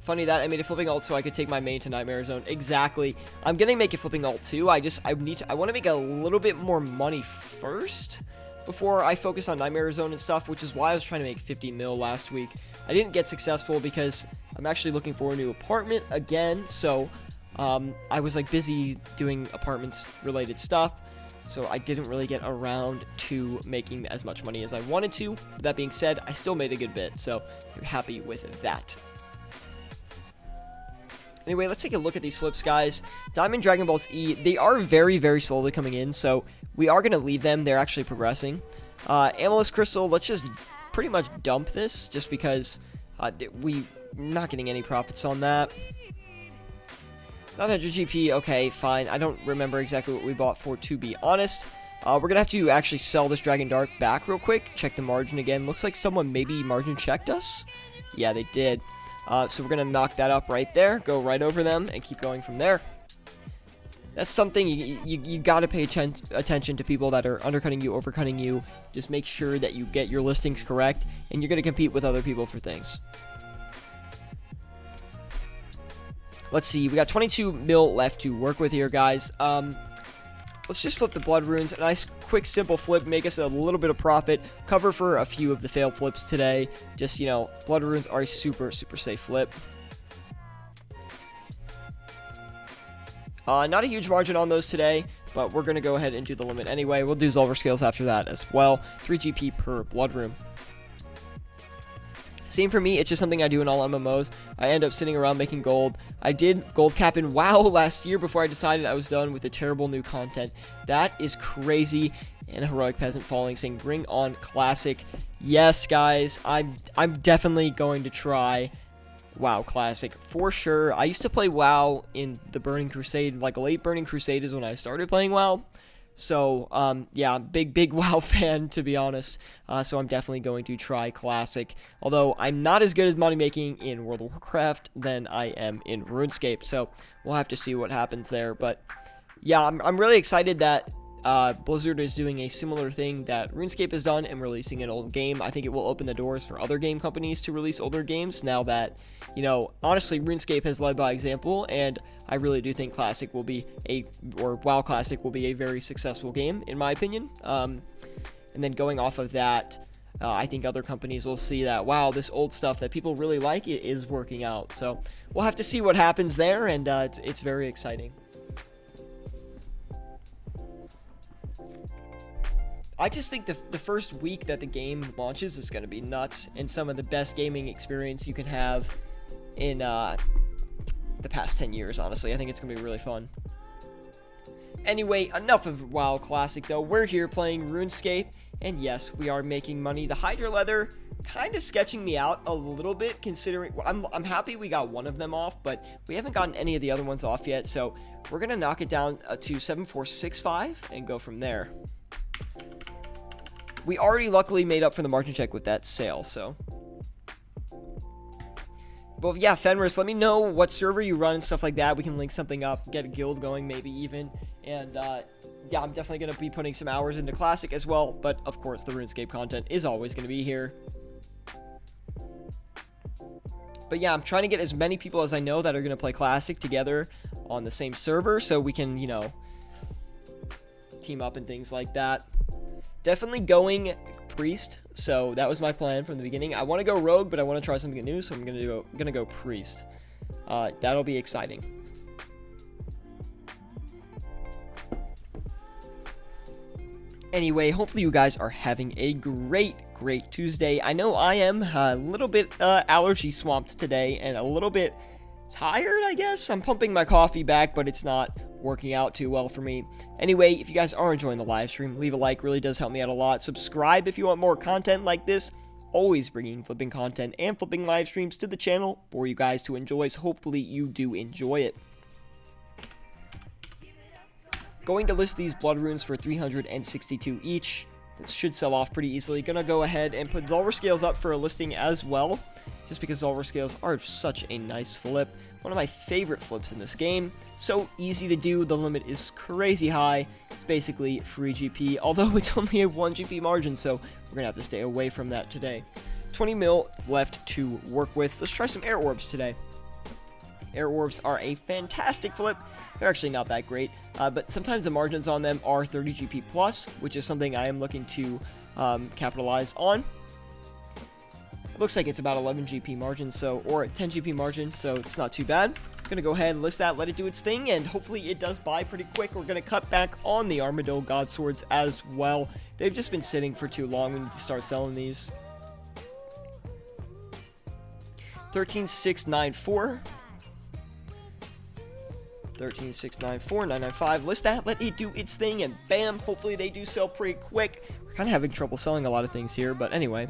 funny that I made a flipping alt so I could take my main to Nightmare Zone. Exactly. I'm gonna make a flipping alt too. I want to make a little bit more money first before I focus on Nightmare Zone and stuff, which is why I was trying to make 50 mil last week. I didn't get successful because I'm actually looking for a new apartment again. So I was like busy doing apartments related stuff. So I didn't really get around to making as much money as I wanted to. But that being said, I still made a good bit. So I'm happy with that. Anyway, let's take a look at these flips, guys. Diamond Dragon Balls E, they are very, very slowly coming in, so we are going to leave them. They're actually progressing. Amethyst Crystal, let's just pretty much dump this, just because we're not getting any profits on that. 900 GP, okay, fine. I don't remember exactly what we bought for, to be honest. We're going to have to actually sell this Dragon Dart back real quick. Check the margin again. Looks like someone maybe margin checked us. Yeah, they did. So we're going to knock that up right there, go right over them, and keep going from there. That's something you got to pay attention to people that are undercutting you, overcutting you. Just make sure that you get your listings correct, and you're going to compete with other people for things. Let's see, we got 22 mil left to work with here, guys. Let's just flip the blood runes. A nice, quick, simple flip. Make us a little bit of profit. Cover for a few of the failed flips today. Just, you know, blood runes are a super, super safe flip. Not a huge margin on those today, but we're going to go ahead and do the limit anyway. We'll do Zolver Scales after that as well. 3 GP per blood rune. Same for me, it's just something I do in all MMOs. I end up sitting around making gold. I did gold cap in WoW last year before I decided I was done with the terrible new content. That is crazy. And a Heroic Peasant Falling saying, bring on Classic. Yes, guys, I'm definitely going to try WoW Classic for sure. I used to play WoW in the Burning Crusade, like late Burning Crusade is when I started playing WoW. So, yeah, big WoW fan, to be honest. So I'm definitely going to try Classic. Although I'm not as good at money making in World of Warcraft than I am in RuneScape. So we'll have to see what happens there. But yeah, I'm really excited that Blizzard is doing a similar thing that RuneScape has done and releasing an old game. I think it will open the doors for other game companies to release older games now that, you know, honestly, RuneScape has led by example, and I really do think Classic will be WoW Classic will be a very successful game, in my opinion. And then going off of that, I think other companies will see that, wow, this old stuff that people really like is working out. So we'll have to see what happens there, and it's very exciting. I just think the first week that the game launches is going to be nuts, and some of the best gaming experience you can have in the past 10 years, honestly. I think it's going to be really fun. Anyway, enough of WoW Classic, though. We're here playing RuneScape, and yes, we are making money. The Hydra Leather kind of sketching me out a little bit, considering I'm happy we got one of them off, but we haven't gotten any of the other ones off yet, so we're going to knock it down to 7465 and go from there. We already luckily made up for the margin check with that sale, so. But yeah, Fenris, let me know what server you run and stuff like that. We can link something up, get a guild going maybe even. And yeah, I'm definitely going to be putting some hours into Classic as well. But of course, the RuneScape content is always going to be here. But yeah, I'm trying to get as many people as I know that are going to play Classic together on the same server so we can, you know, team up and things like that. Definitely going Priest, so that was my plan from the beginning. I want to go Rogue, but I want to try something new, so I'm gonna go Priest. That'll be exciting. Anyway, hopefully you guys are having a great Tuesday. I know I am a little bit allergy swamped today and a little bit tired, I guess. I'm pumping my coffee back, but it's not working out too well for me. Anyway, if you guys are enjoying the live stream, leave a like, really does help me out a lot. Subscribe if you want more content like this. Always bringing flipping content and flipping live streams to the channel for you guys to enjoy, so hopefully you do enjoy it. Going to list these blood runes for 362 each. This should sell off pretty easily. Gonna go ahead and put Zulver scales up for a listing as well, just because Zulver scales are such a nice flip. One of my favorite flips in this game. So easy to do. The limit is crazy high. It's basically free GP, although it's only a 1 GP margin, so we're gonna have to stay away from that today. 20 mil left to work with. Let's try some air orbs today. Air orbs are a fantastic flip. They're actually not that great, but sometimes the margins on them are 30 GP plus, which is something I am looking to capitalize on. It looks like it's about 11 GP margin, or 10 GP margin, so it's not too bad. I'm gonna go ahead and list that, let it do its thing, and hopefully it does buy pretty quick. We're gonna cut back on the Armadillo God Swords as well. They've just been sitting for too long. We need to start selling these. 13,694. 13,694, 995. List that, let it do its thing, and bam, hopefully they do sell pretty quick. We're kind of having trouble selling a lot of things here, but anyway.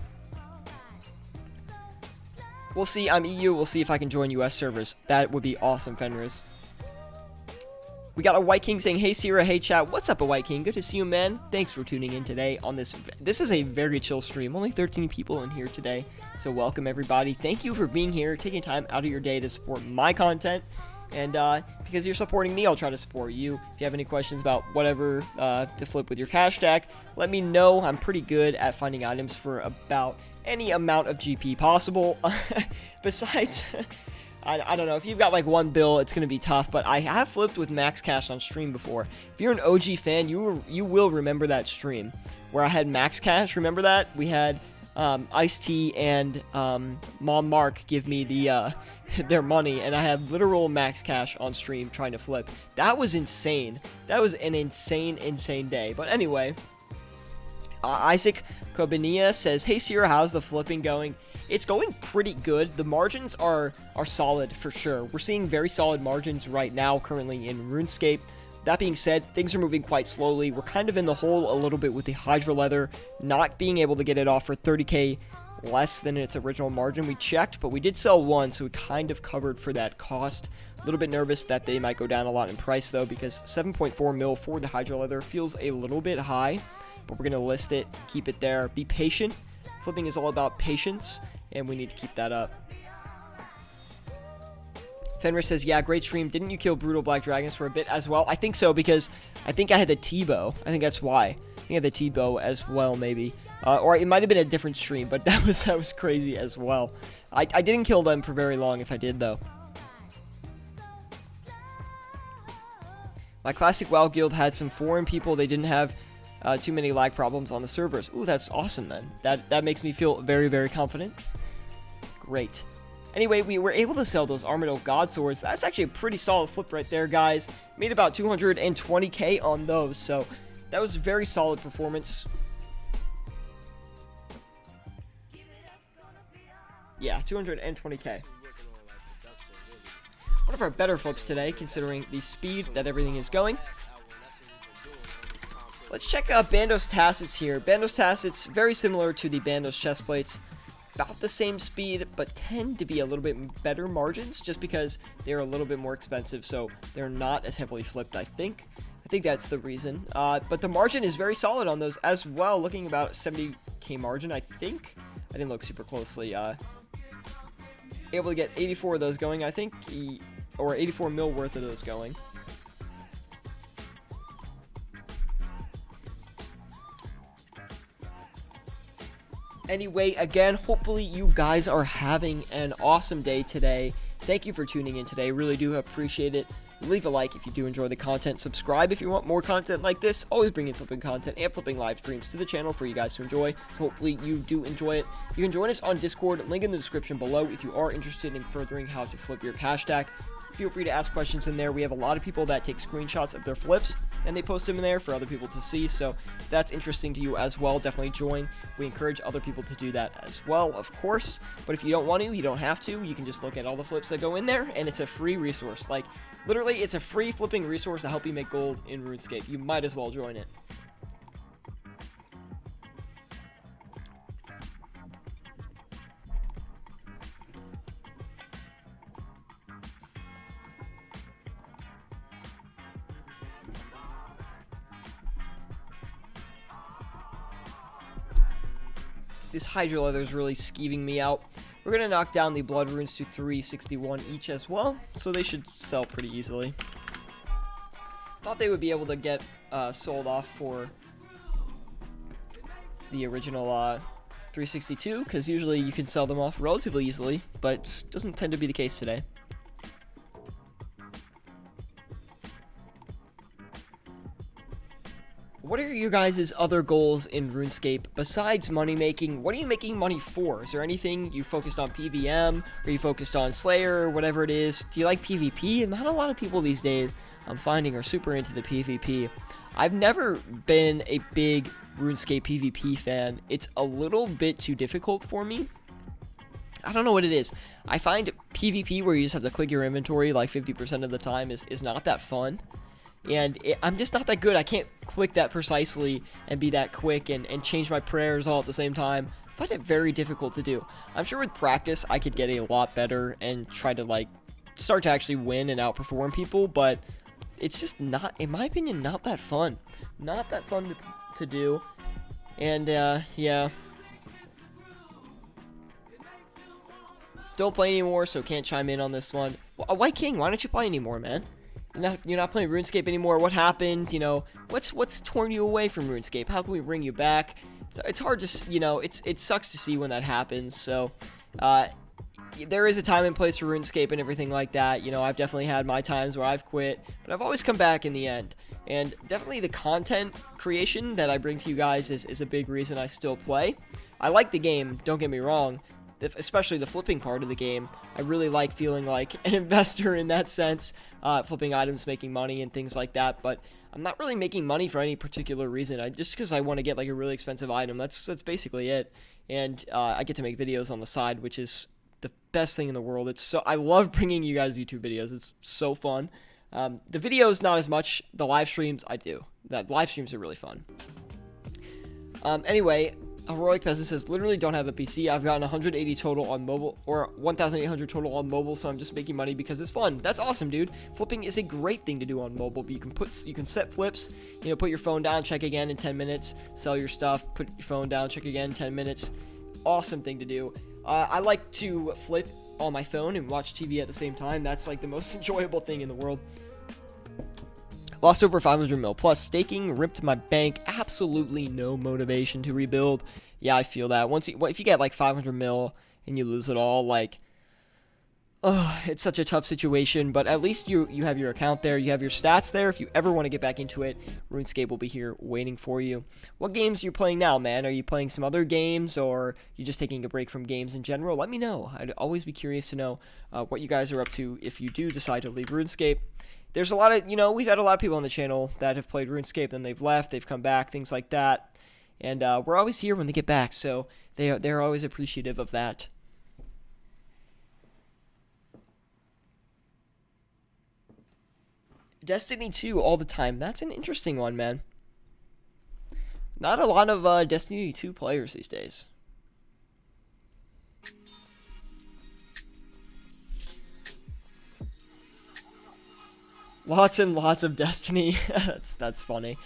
We'll see. I'm EU. We'll see if I can join US servers. That would be awesome, Fenris. We got a White King saying, hey, Sierra, hey, chat. What's up, a White King? Good to see you, man. Thanks for tuning in today on this. This is a very chill stream. Only 13 people in here today, so welcome, everybody. Thank you for being here, taking time out of your day to support my content. And because you're supporting me, I'll try to support you. If you have any questions about whatever to flip with your cash stack, let me know. I'm pretty good at finding items for about any amount of GP possible. Besides, I don't know, if you've got like 1 bill, it's going to be tough, but I have flipped with max cash on stream before. If you're an OG fan, you will remember that stream where I had max cash. Remember that? We had Ice-T and Mom Mark give me the their money, and I had literal max cash on stream trying to flip. That was insane. That was an insane day. But anyway, Isaac Kobania says, hey Sierra, how's the flipping going? It's going pretty good. The margins are solid for sure. We're seeing very solid margins right now currently in RuneScape. That being said, things are moving quite slowly. We're kind of in the hole a little bit with the Hydra Leather, not being able to get it off for 30k less than its original margin. We checked, but we did sell one, so we kind of covered for that cost. A little bit nervous that they might go down a lot in price, though, because 7.4 mil for the Hydra Leather feels a little bit high, but we're going to list it, keep it there, be patient. Flipping is all about patience, and we need to keep that up. Fenris says, yeah, great stream. Didn't you kill Brutal Black Dragons for a bit as well? I think so, because I think I had the T-bow. I think that's why. I think I had the T-bow as well, maybe. Or it might have been a different stream, but that was crazy as well. I didn't kill them for very long if I did, though. My classic WoW guild had some foreign people. They didn't have too many lag problems on the servers. Ooh, that's awesome, then. That makes me feel very, very confident. Great. Anyway, we were able to sell those Armadillo God Swords. That's actually a pretty solid flip right there, guys. Made about 220k on those, so that was a very solid performance. Yeah, 220k. One of our better flips today, considering the speed that everything is going. Let's check out Bandos Tassets here. Bandos Tassets, very similar to the Bandos chest plates. About the same speed, but tend to be a little bit better margins, just because they're a little bit more expensive, so they're not as heavily flipped, I think. I think that's the reason. But the margin is very solid on those as well, looking about 70k margin, I think. I didn't look super closely. Able to get 84 of those going, I think, or 84 mil worth of those going. Anyway, again, hopefully you guys are having an awesome day today. Thank you for tuning in today. Really do appreciate it. Leave a like if you do enjoy the content. Subscribe if you want more content like this. Always bringing flipping content and flipping live streams to the channel for you guys to enjoy. Hopefully you do enjoy it. You can join us on Discord. Link in the description below if you are interested in furthering how to flip your cash stack. Feel free to ask questions in there. We have a lot of people that take screenshots of their flips and they post them in there for other people to see. So if that's interesting to you as well, definitely join. We encourage other people to do that as well, of course. But if you don't want to, you don't have to. You can just look at all the flips that go in there, and it's a free resource. Like, literally, it's a free flipping resource to help you make gold in RuneScape. You might as well join it. This Hydra Leather is really skeeving me out. We're going to knock down the Blood Runes to 361 each as well, so they should sell pretty easily. Thought they would be able to get sold off for the original 362, because usually you can sell them off relatively easily, but doesn't tend to be the case today. What are your guys' other goals in RuneScape besides money making? What are you making money for? Is there anything you focused on PVM? Are you focused on Slayer or whatever it is? Do you like PvP? Not a lot of people these days I'm finding are super into the PvP. I've never been a big RuneScape PvP fan. It's a little bit too difficult for me. I don't know what it is. I find PvP where you just have to click your inventory like 50% of the time is not that fun. And I'm just not that good. I can't click that precisely and be that quick and change my prayers all at the same time. I find it very difficult to do. I'm sure with practice I could get a lot better and try to like start to actually win and outperform people, but it's just not, in my opinion, not that fun. Not that fun to do. And yeah. Don't play anymore, so can't chime in on this one. White King, why don't you play anymore, man? You're not playing RuneScape anymore. What happened? You know, what's torn you away from RuneScape? How can we bring you back? It's hard to, you know, it sucks to see when that happens. So, there is a time and place for RuneScape and everything like that. You know, I've definitely had my times where I've quit, but I've always come back in the end. And definitely the content creation that I bring to you guys is a big reason I still play. I like the game, don't get me wrong. Especially the flipping part of the game. I really like feeling like an investor in that sense, flipping items, making money and things like that, but I'm not really making money for any particular reason. Just because I want to get like a really expensive item. That's basically it. And I get to make videos on the side, which is the best thing in the world. I love bringing you guys YouTube videos. It's so fun. The videos not as much. The live streams I do. That live streams are really fun. Anyway, Heroic Peasant says, literally don't have a PC. I've gotten 180 total on mobile, or 1,800 total on mobile, so I'm just making money because it's fun. That's awesome, dude. Flipping is a great thing to do on mobile, but you can set flips, you know, put your phone down, check again in 10 minutes, sell your stuff, put your phone down, check again in 10 minutes. Awesome thing to do. I like to flip on my phone and watch TV at the same time. That's like the most enjoyable thing in the world. Lost over 500 mil. Plus, staking ripped my bank. Absolutely no motivation to rebuild. Yeah, I feel that. If you get like 500 mil and you lose it all, like, it's such a tough situation. But at least you have your account there. You have your stats there. If you ever want to get back into it, RuneScape will be here waiting for you. What games are you playing now, man? Are you playing some other games, or you just taking a break from games in general? Let me know. I'd always be curious to know what you guys are up to if you do decide to leave RuneScape. There's a lot of, you know, we've had a lot of people on the channel that have played RuneScape, then they've left, they've come back, things like that. And we're always here when they get back, so they're always appreciative of that. Destiny 2 all the time. That's an interesting one, man. Not a lot of Destiny 2 players these days. Lots and lots of Destiny. That's funny.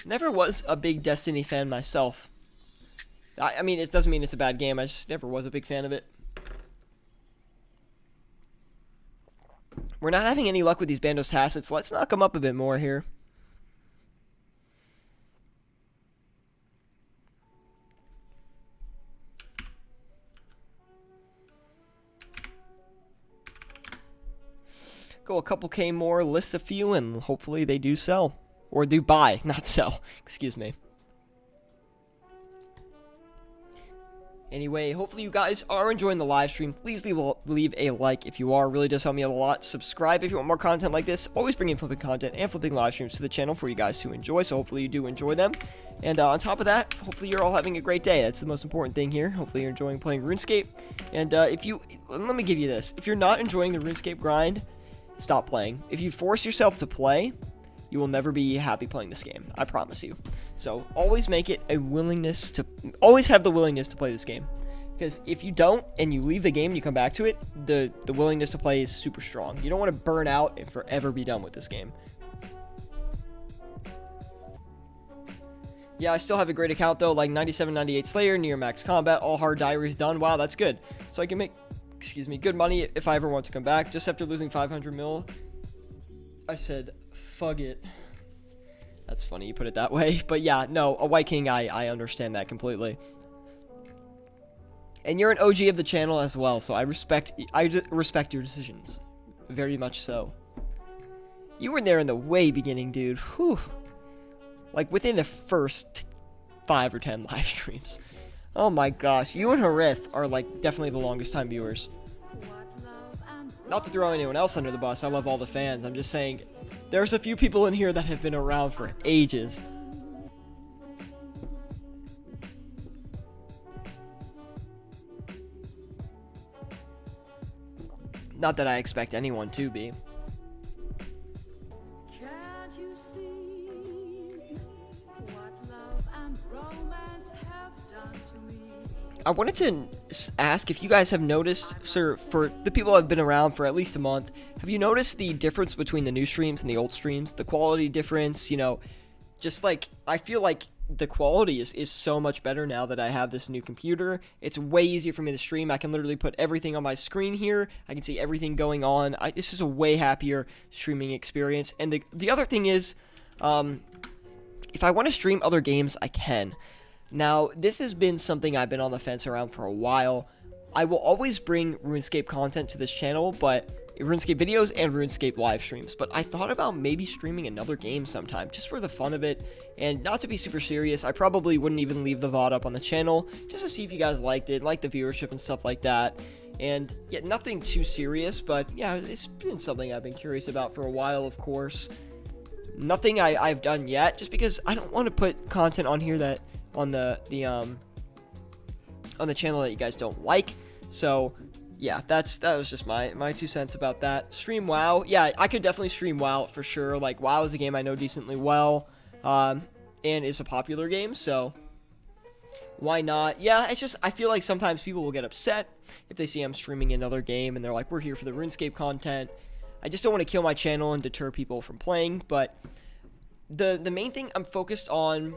Never was a big Destiny fan myself. I mean, it doesn't mean it's a bad game. I just never was a big fan of it. We're not having any luck with these Bandos Tacits. Let's knock them up a bit more here. Go a couple K more, list a few, and hopefully they do sell. Or do buy, not sell. Excuse me. Anyway, hopefully you guys are enjoying the live stream. Please leave a like if you are. It really does help me a lot. Subscribe if you want more content like this. Always bringing flipping content and flipping live streams to the channel for you guys to enjoy. So hopefully you do enjoy them. And on top of that, hopefully you're all having a great day. That's the most important thing here. Hopefully you're enjoying playing RuneScape. And let me give you this. If you're not enjoying the RuneScape grind, stop playing. If you force yourself to play, you will never be happy playing this game. I promise you. So always make it a willingness to, always have the willingness to play this game. Because if you don't, and you leave the game and you come back to it, the willingness to play is super strong. You don't want to burn out and forever be done with this game. Yeah, I still have a great account though, like 97, 98 Slayer, near max combat, all hard diaries done. Wow, that's good. So I can make, good money if I ever want to come back. Just after losing 500 mil, I said, fuck it. That's funny you put it that way. But yeah, no, a White King, I understand that completely. And you're an OG of the channel as well, so I respect your decisions. Very much so. You were there in the way beginning, dude. Whew. Like within the first 5 or 10 live streams. Oh my gosh, you and Harith are like definitely the longest time viewers. Not to throw anyone else under the bus, I love all the fans. I'm just saying, there's a few people in here that have been around for ages. Not that I expect anyone to be. Can't you see what love and romance have done to me? I wanted to ask if you guys have noticed, sir, for the people that have been around for at least a month, have you noticed the difference between the new streams and the old streams? The quality difference, you know, just like, I feel like the quality is so much better now that I have this new computer. It's way easier for me to stream. I can literally put everything on my screen here. I can see everything going on. This is a way happier streaming experience. And the other thing is, if I want to stream other games, I can. Now, this has been something I've been on the fence around for a while. I will always bring RuneScape content to this channel, but RuneScape videos and RuneScape live streams, but I thought about maybe streaming another game sometime, just for the fun of it, and not to be super serious. I probably wouldn't even leave the VOD up on the channel, just to see if you guys liked it, like the viewership and stuff like that, and yeah, nothing too serious, but yeah, it's been something I've been curious about for a while, of course. Nothing I've done yet, just because I don't want to put content on here that, on the channel that you guys don't like, so yeah, that was just my 2 cents about that. Stream WoW. Yeah, I could definitely stream WoW for sure. Like, WoW is a game I know decently well, and is a popular game, so why not? Yeah, it's just, I feel like sometimes people will get upset if they see I'm streaming another game, and they're like, we're here for the RuneScape content. I just don't want to kill my channel and deter people from playing, but the main thing I'm focused on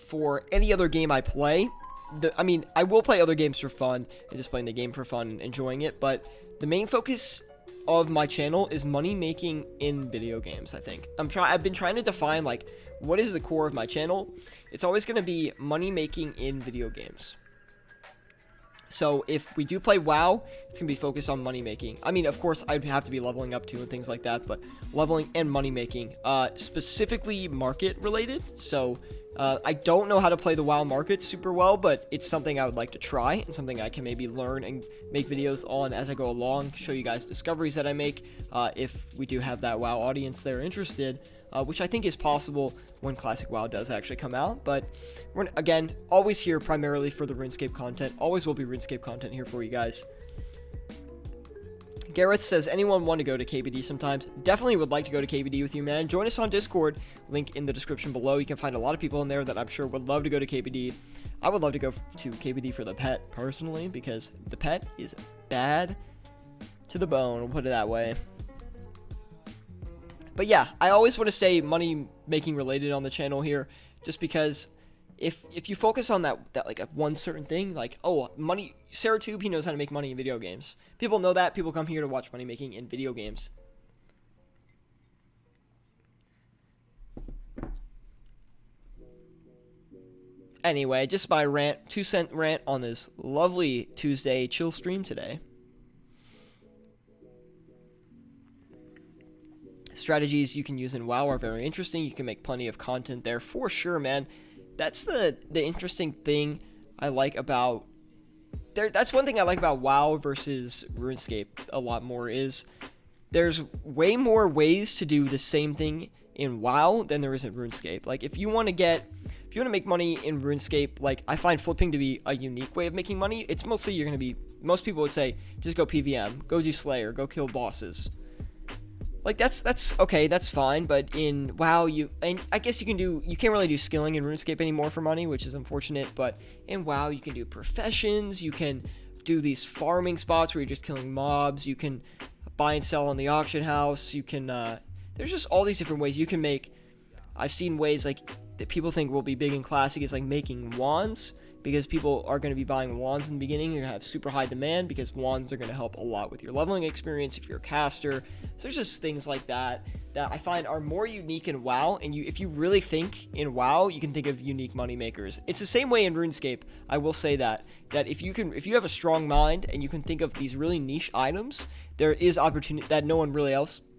for any other game I play, I mean, I will play other games for fun and just playing the game for fun and enjoying it, but the main focus of my channel is money making in video games, I think. I've been trying to define, like, what is the core of my channel. It's always going to be money making in video games. So if we do play WoW, it's going to be focused on money making. I mean, of course, I'd have to be leveling up too and things like that, but leveling and money making, specifically market related. So I don't know how to play the WoW market super well, but it's something I would like to try and something I can maybe learn and make videos on as I go along, show you guys discoveries that I make, if we do have that WoW audience that are interested, which I think is possible when Classic WoW does actually come out. But we're, again, always here primarily for the RuneScape content. Always will be RuneScape content here for you guys. Gareth says, anyone want to go to KBD sometimes? Definitely would like to go to KBD with you, man. Join us on Discord. Link in the description below. You can find a lot of people in there that I'm sure would love to go to KBD. I would love to go to KBD for the pet, personally, because the pet is bad to the bone. We'll put it that way. But yeah, I always want to stay money making related on the channel here, just because if you focus on that like one certain thing, like, oh, money, Syratube, he knows how to make money in video games. People know that. People come here to watch money making in video games. Anyway, just my rant, 2 cent rant on this lovely Tuesday chill stream today. Strategies you can use in WoW are very interesting. You can make plenty of content there for sure, man. That's the interesting thing I like about that's one thing I like about WoW versus RuneScape a lot more is there's way more ways to do the same thing in WoW than there is in RuneScape. Like if you want to make money in RuneScape, like I find flipping to be a unique way of making money. It's mostly most people would say just go PVM, go do Slayer, go kill bosses. Like that's okay, that's fine, but in WoW and I guess you can't really do skilling in RuneScape anymore for money, which is unfortunate, but in WoW you can do professions, you can do these farming spots where you're just killing mobs, you can buy and sell on the auction house, you can there's just all these different ways you can make. I've seen ways like that people think will be big in Classic is like making wands, because people are going to be buying wands in the beginning. You're going to have super high demand because wands are going to help a lot with your leveling experience if you're a caster. So there's just things like that I find are more unique in WoW, and if you really think in WoW, you can think of unique money makers. It's the same way in RuneScape. I will say that if you have a strong mind and you can think of these really niche items, there is opportunity that no one really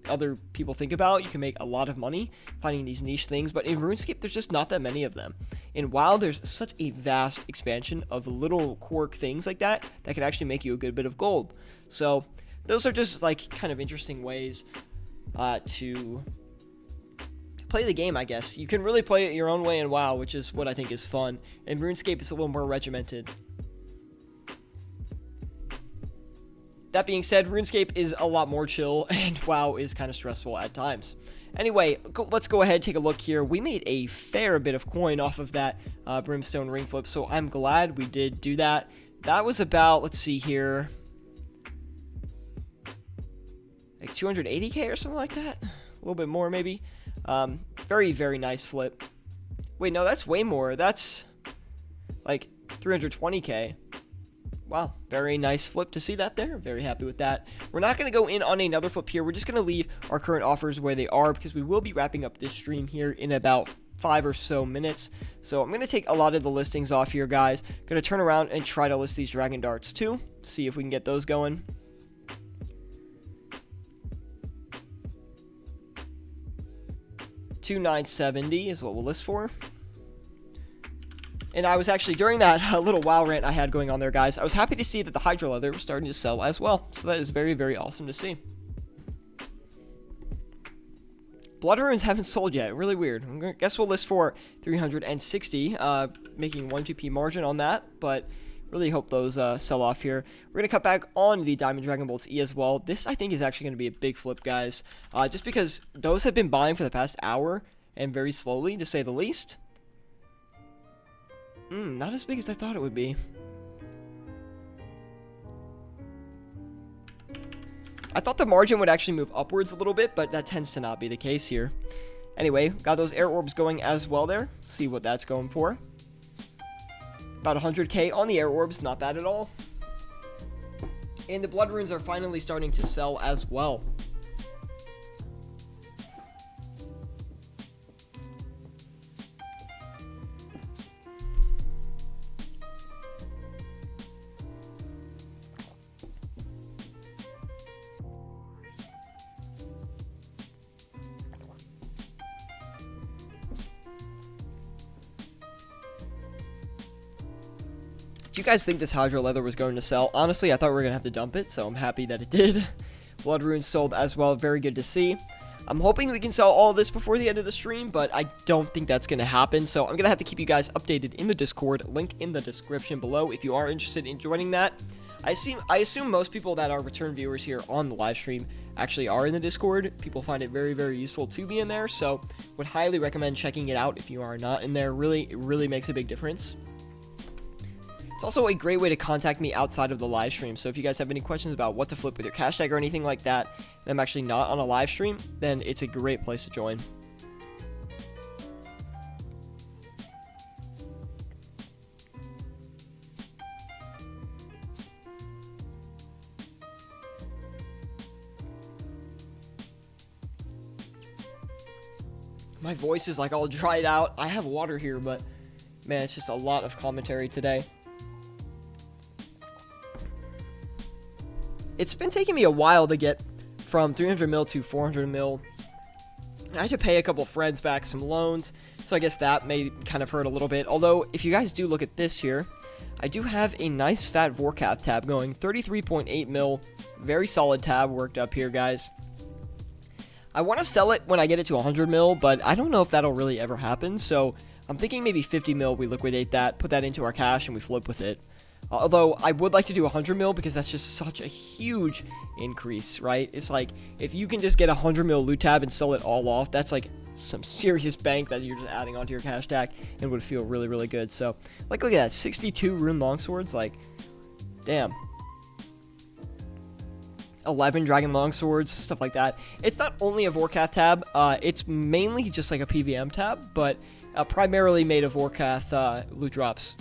other people think about. You can make a lot of money finding these niche things, but in RuneScape there's just not that many of them. In WoW there's such a vast expansion of little quirk things like that can actually make you a good bit of gold. So those are just like kind of interesting ways to play the game, I guess. You can really play it your own way in WoW, which is what I think is fun. In RuneScape it's a little more regimented. That being said, RuneScape is a lot more chill, and WoW is kind of stressful at times. Anyway, let's go ahead and take a look here. We made a fair bit of coin off of that Brimstone ring flip, so I'm glad we did do that. That was about, let's see here, like 280k or something like that? A little bit more, maybe. Very, very nice flip. Wait, no, that's way more. That's like 320k. Wow, very nice flip to see that there. Very happy with that. We're not going to go in on another flip here. We're just going to leave our current offers where they are because we will be wrapping up this stream here in about 5 or so minutes. So I'm going to take a lot of the listings off here, guys. Going to turn around and try to list these dragon darts too. See if we can get those going. $2,970 is what we'll list for. And I was actually, during that little WoW rant I had going on there, guys, I was happy to see that the Hydra Leather was starting to sell as well. So that is very, very awesome to see. Blood Runes haven't sold yet. Really weird. I guess we'll list for 360, making 1-2p margin on that. But really hope those sell off here. We're going to cut back on the Diamond Dragon Bolts E as well. This, I think, is actually going to be a big flip, guys. Just because those have been buying for the past hour and very slowly, to say the least. Not as big as I thought it would be. I thought the margin would actually move upwards a little bit, but that tends to not be the case here. Anyway, got those air orbs going as well there. See what that's going for. About 100k on the air orbs, not bad at all. And the blood runes are finally starting to sell as well. Do you guys think this Hydra Leather was going to sell? Honestly, I thought we were going to have to dump it, so I'm happy that it did. Blood Runes sold as well. Very good to see. I'm hoping we can sell all of this before the end of the stream, but I don't think that's going to happen, so I'm going to have to keep you guys updated in the Discord. Link in the description below if you are interested in joining that. I assume most people that are return viewers here on the live stream actually are in the Discord. People find it very, very useful to be in there, so would highly recommend checking it out if you are not in there. It really makes a big difference. It's also a great way to contact me outside of the live stream, so if you guys have any questions about what to flip with your cash tag or anything like that, and I'm actually not on a live stream, then it's a great place to join. My voice is like all dried out. I have water here, but man, it's just a lot of commentary today. It's been taking me a while to get from 300 mil to 400 mil. I had to pay a couple friends back some loans, so I guess that may kind of hurt a little bit. Although, if you guys do look at this here, I do have a nice fat Vorkath tab going, 33.8 mil, very solid tab worked up here, guys. I want to sell it when I get it to 100 mil, but I don't know if that'll really ever happen, so I'm thinking maybe 50 mil, we liquidate that, put that into our cash, and we flip with it. Although, I would like to do 100 mil because that's just such a huge increase, right? It's like, if you can just get 100 mil loot tab and sell it all off, that's like some serious bank that you're just adding onto your cash stack and would feel really, really good. So, like, look at that, 62 rune longswords, like, damn. 11 dragon longswords, stuff like that. It's not only a Vorkath tab, it's mainly just like a PVM tab, but primarily made of Vorkath loot drops.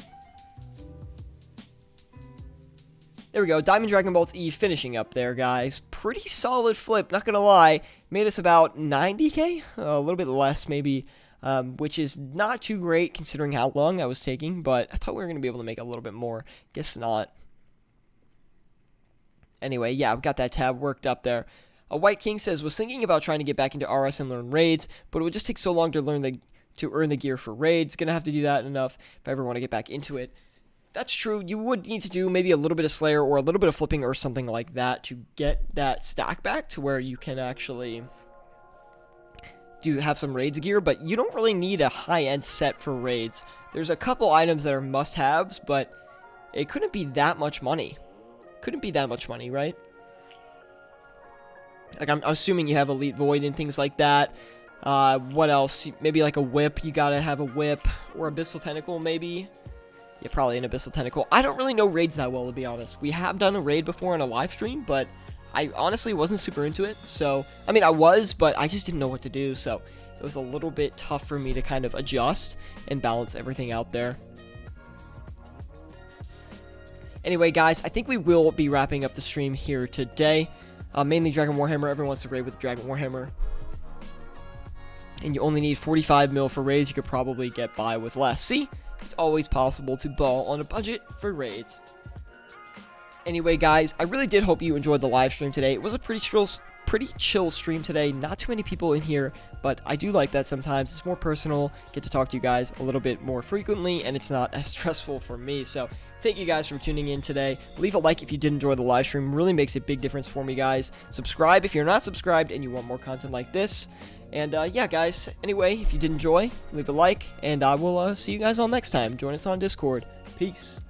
There we go, Diamond Dragon Bolts E finishing up there, guys. Pretty solid flip, not gonna lie. Made us about 90k, a little bit less maybe, which is not too great considering how long I was taking, but I thought we were gonna be able to make a little bit more. Guess not. Anyway, yeah, I've got that tab worked up there. A White King says, was thinking about trying to get back into RS and learn raids, but it would just take so long to earn the gear for raids. Gonna have to do that enough if I ever want to get back into it. That's true. You would need to do maybe a little bit of Slayer or a little bit of flipping or something like that to get that stack back to where you can actually have some raids gear, but you don't really need a high-end set for raids. There's a couple items that are must-haves, but it couldn't be that much money. Couldn't be that much money, right? Like, I'm assuming you have Elite Void and things like that. What else? Maybe like a whip. You gotta have a whip. Or Abyssal Tentacle, maybe. Yeah, probably an Abyssal Tentacle. I don't really know raids that well, to be honest. We have done a raid before on a live stream, but I honestly wasn't super into it. So, I mean, I was, but I just didn't know what to do. So, it was a little bit tough for me to kind of adjust and balance everything out there. Anyway, guys, I think we will be wrapping up the stream here today. Mainly Dragon Warhammer. Everyone wants to raid with Dragon Warhammer. And you only need 45 mil for raids. You could probably get by with less. See? It's always possible to ball on a budget for raids. Anyway, guys, I really did hope you enjoyed the live stream today. It was a pretty chill stream today. Not too many people in here, but I do like that sometimes. It's more personal. Get to talk to you guys a little bit more frequently, and it's not as stressful for me. So, thank you guys for tuning in today. Leave a like if you did enjoy the live stream. Really makes a big difference for me, guys. Subscribe if you're not subscribed and you want more content like this. And, yeah, guys, anyway, if you did enjoy, leave a like, and I will see you guys all next time. Join us on Discord. Peace.